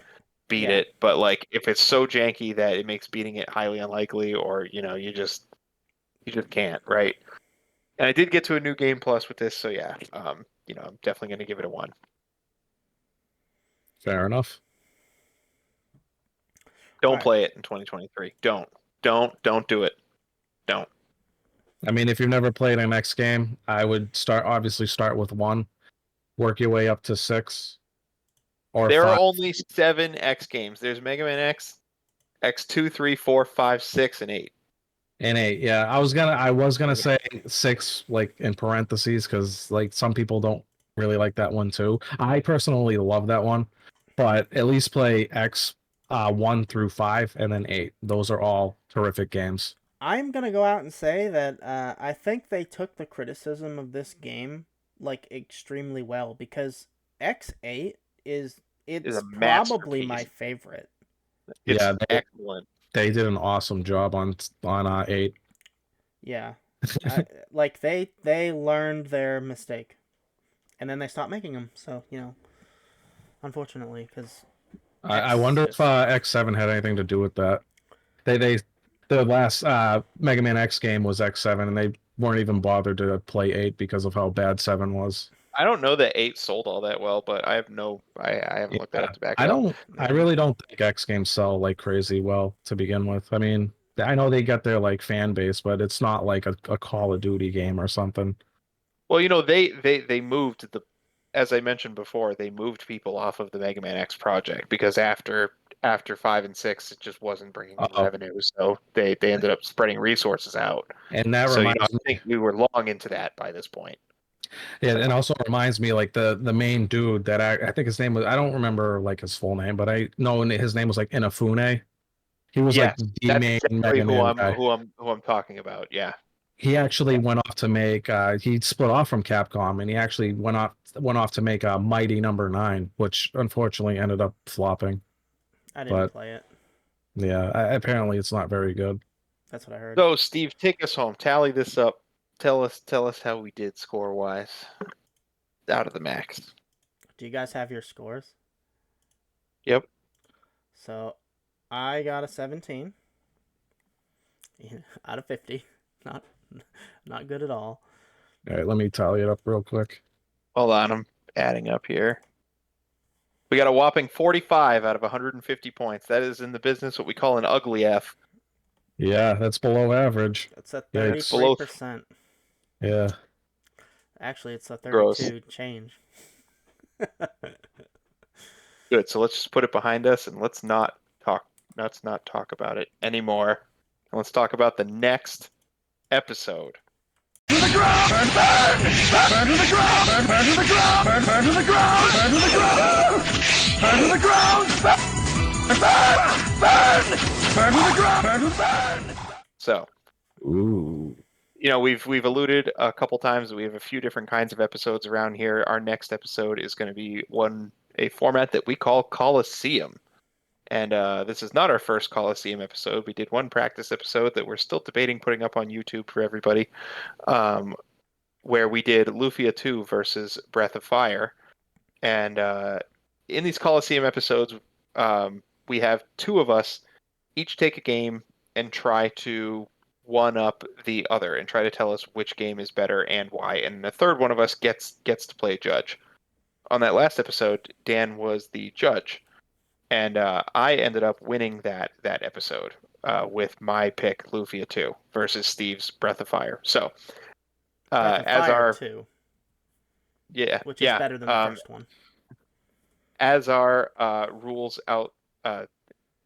beat Yeah. it. But like if it's so janky that it makes beating it highly unlikely, or you just can't, right? And I did get to a new game plus with this, so yeah, I'm definitely gonna give it a 1. fair enough. Don't Alright. play it in 2023. Don't do it. Don't. I mean, if you've never played an X game, I would obviously start with 1, work your way up to 6 or There are 5. only 7 X games. There's Mega Man X, X2, 3, 4, 5, 6, and 8. And 8, yeah. I was gonna say 6, like in parentheses, because like some people don't really like that one too. I personally love that one, but at least play X 1 through 5 and then 8. Those are all terrific games. I'm gonna go out and say that I think they took the criticism of this game like extremely well, because X8 Is it's a probably masterpiece. my favorite. It's Yeah, excellent. they did an awesome job on 8. Yeah, like they learned their mistake, and then they stopped making them. So unfortunately, because I wonder if X7 had anything to do with that. They the last Mega Man X game was X7, and they weren't even bothered to play 8 because of how bad 7 was. I don't know that 8 sold all that well, but I haven't looked that up to back it up. I really don't think X games sell like crazy well to begin with. I mean, I know they got their like fan base, but it's not like a Call of Duty game or something. Well, they moved as I mentioned before, they moved people off of the Mega Man X project because after 5 and 6, it just wasn't bringing in Uh-oh. revenue, so they ended up spreading resources out. And that So I reminds me, think we were long into that by this point. yeah, and also reminds me like the main dude that I think his name was, I don't remember like his full name, but I know his name was like Inafune. He was like Yes, the that's main exactly Mega Man guy. who I'm talking about. Yeah. He actually went off to make he split off from Capcom and he actually went off to make Mighty Number 9, which unfortunately ended up flopping. I didn't But play it. yeah, apparently it's not very good. That's what I heard. So Steve, take us home. Tally this up. Tell us how we did score wise out of the max. Do you guys have your scores? Yep. So I got a 17 out of 50. Not good at all. All right, let me tally it up real quick. Hold on, I'm adding up here. We got a whopping 45 out of 150 points. That is in the business what we call an ugly F. Yeah, that's below average. It's a Yeah, 33%. Yeah. Actually, it's a 32 Gross. change. Good. So let's just put it behind us and let's not talk about it anymore. And let's talk about the next episode. To the ground! Burn! Burn to the ground! Burn to the ground! Burn to the ground! Burn to the ground! Burn to the ground! Burn! Burn to the ground! Burn to the ground! So, Ooh. we've alluded a couple times that we have a few different kinds of episodes around here. Our next episode is going to be a format that we call Coliseum. And this is not our first Coliseum episode. We did one practice episode that we're still debating putting up on YouTube for everybody, where we did Lufia 2 versus Breath of Fire. And in these Coliseum episodes, we have two of us each take a game and try to one-up the other and try to tell us which game is better and why. And the third one of us gets to play judge. On that last episode, Dan was the judge. And I ended up winning that episode with my pick, Lufia 2, versus Steve's Breath of Fire. So, Breath of as Fire our 2, yeah, which is better than the first one. as our rules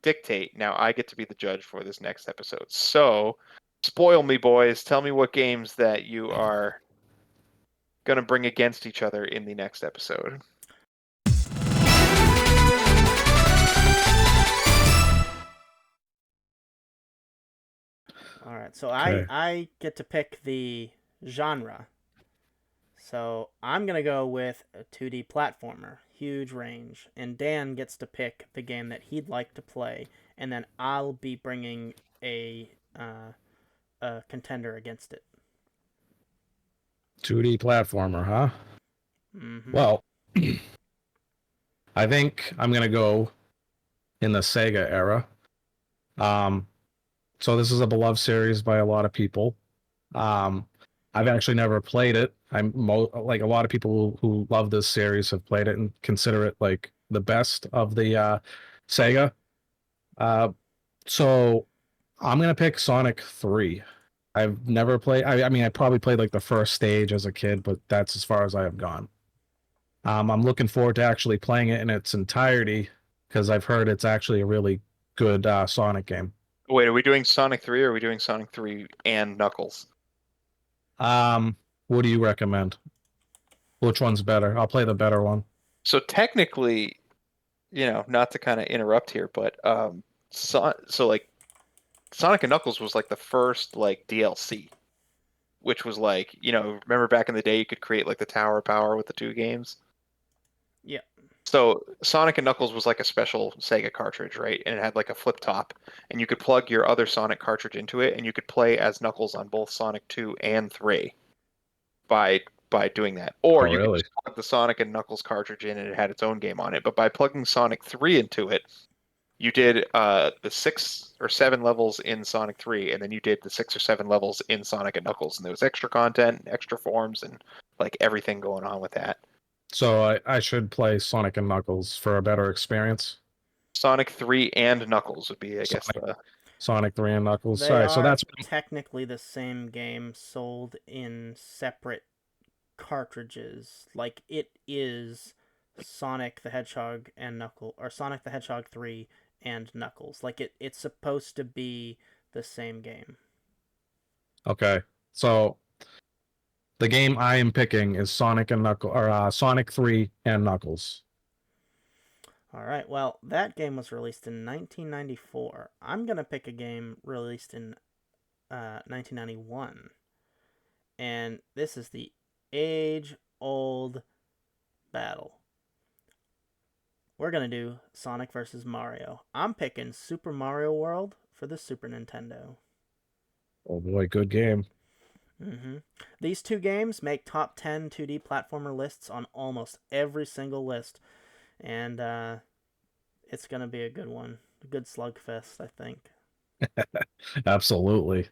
dictate, now I get to be the judge for this next episode. So, spoil me, boys. Tell me what games that you are going to bring against each other in the next episode. All right, so Okay. I get to pick the genre. So I'm going to go with a 2D platformer, huge range. And Dan gets to pick the game that he'd like to play. And then I'll be bringing a contender against it. 2D platformer, huh? Mm-hmm. Well, I think I'm going to go in the Sega era. So this is a beloved series by a lot of people. I've actually never played it. Like a lot of people who love this series have played it and consider it like the best of the Sega. So I'm gonna pick Sonic 3. I've never played. I mean, I probably played like the first stage as a kid, but that's as far as I have gone. I'm looking forward to actually playing it in its entirety because I've heard it's actually a really good Sonic game. Wait, are we doing Sonic 3 or are we doing Sonic 3 and Knuckles? What do you recommend? Which one's better? I'll play the better one. So technically, not to kind of interrupt here, but so like Sonic and Knuckles was like the first like DLC, which was like, remember back in the day you could create like the Tower of Power with the two games? Yeah. So Sonic and Knuckles was like a special Sega cartridge, right? And it had like a flip top, and you could plug your other Sonic cartridge into it, and you could play as Knuckles on both Sonic 2 and 3 by doing that. Or you could just plug the Sonic and Knuckles cartridge in, and it had its own game on it. But by plugging Sonic 3 into it, You did the 6 or 7 levels in Sonic 3, and then you did the 6 or 7 levels in Sonic and Knuckles, and there was extra content, and extra forms, and like everything going on with that. So I should play Sonic and Knuckles for a better experience. Sonic 3 and Knuckles would be, I guess, Sonic, the Sonic 3 and Knuckles. They Sorry, so are that's technically the same game sold in separate cartridges. Like it is Sonic the Hedgehog and Knuckles, or Sonic the Hedgehog 3 and Knuckles. Like it's supposed to be the same game. okay. So the game I am picking is Sonic and Knuckles, or Sonic 3 and Knuckles. All right. Well, that game was released in 1994. I'm going to pick a game released in 1991. And this is the age-old battle. We're going to do Sonic versus Mario. I'm picking Super Mario World for the Super Nintendo. Oh boy, good game. Mm-hmm. These two games make top 10 2D platformer lists on almost every single list. And it's going to be a good one. A good slugfest, I think. Absolutely.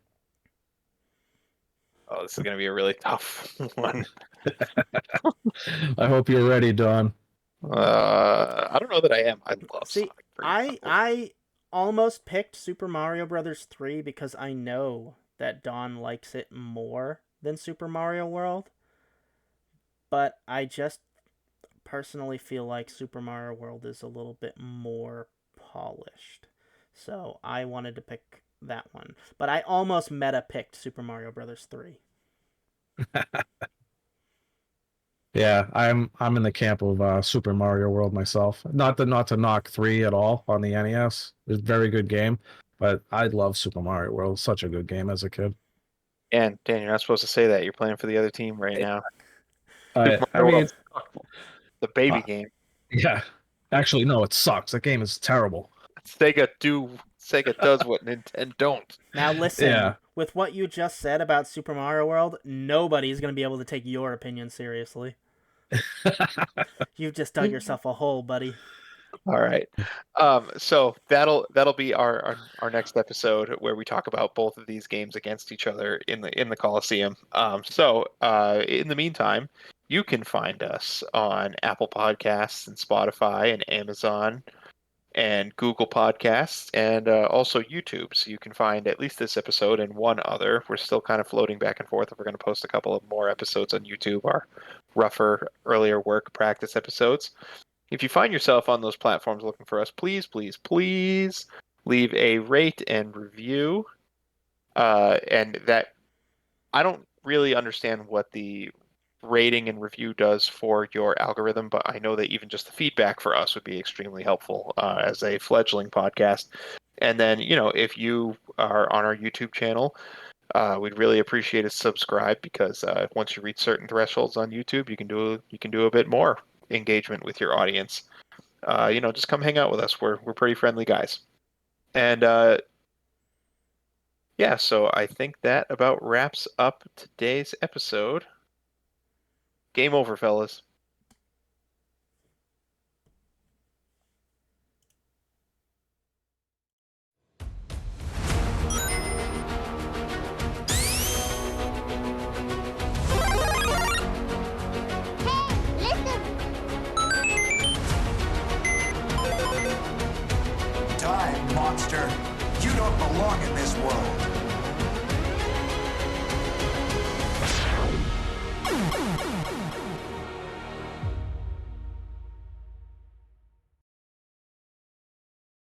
oh, this is going to be a really tough one. I hope you're ready, Don. I don't know that I am. I love See, Sonic 3. I almost picked Super Mario Brothers 3 because I know that Don likes it more than Super Mario World. But I just personally feel like Super Mario World is a little bit more polished. So I wanted to pick that one. But I almost meta picked Super Mario Brothers 3. Yeah, I'm in the camp of Super Mario World myself. Not to knock 3 at all on the NES. It's a very good game, but I love Super Mario World. Such a good game as a kid. And Dan, you're not supposed to say that. You're playing for the other team right now. Super I Mario mean, World, the baby uh, game. yeah. Actually, no, it sucks. That game is terrible. Sega does what Nintendo don't. Now listen, Yeah. with what you just said about Super Mario World, nobody's going to be able to take your opinion seriously. You've just dug yourself a hole, buddy. All right. So that'll be our next episode where we talk about both of these games against each other in the Coliseum. In the meantime, you can find us on Apple Podcasts and Spotify and Amazon and Google Podcasts and also YouTube. So you can find at least this episode and one other. We're still kind of floating back and forth if we're going to post a couple of more episodes on YouTube, our rougher, earlier work practice episodes. If you find yourself on those platforms looking for us, please, please, please leave a rate and review. And that I don't really understand what the rating and review does for your algorithm, but I know that even just the feedback for us would be extremely helpful as a fledgling podcast. And then, if you are on our YouTube channel, we'd really appreciate a subscribe because once you reach certain thresholds on YouTube, you can do a bit more engagement with your audience. Just come hang out with us. We're pretty friendly guys. And yeah, so I think that about wraps up today's episode. Game over, fellas.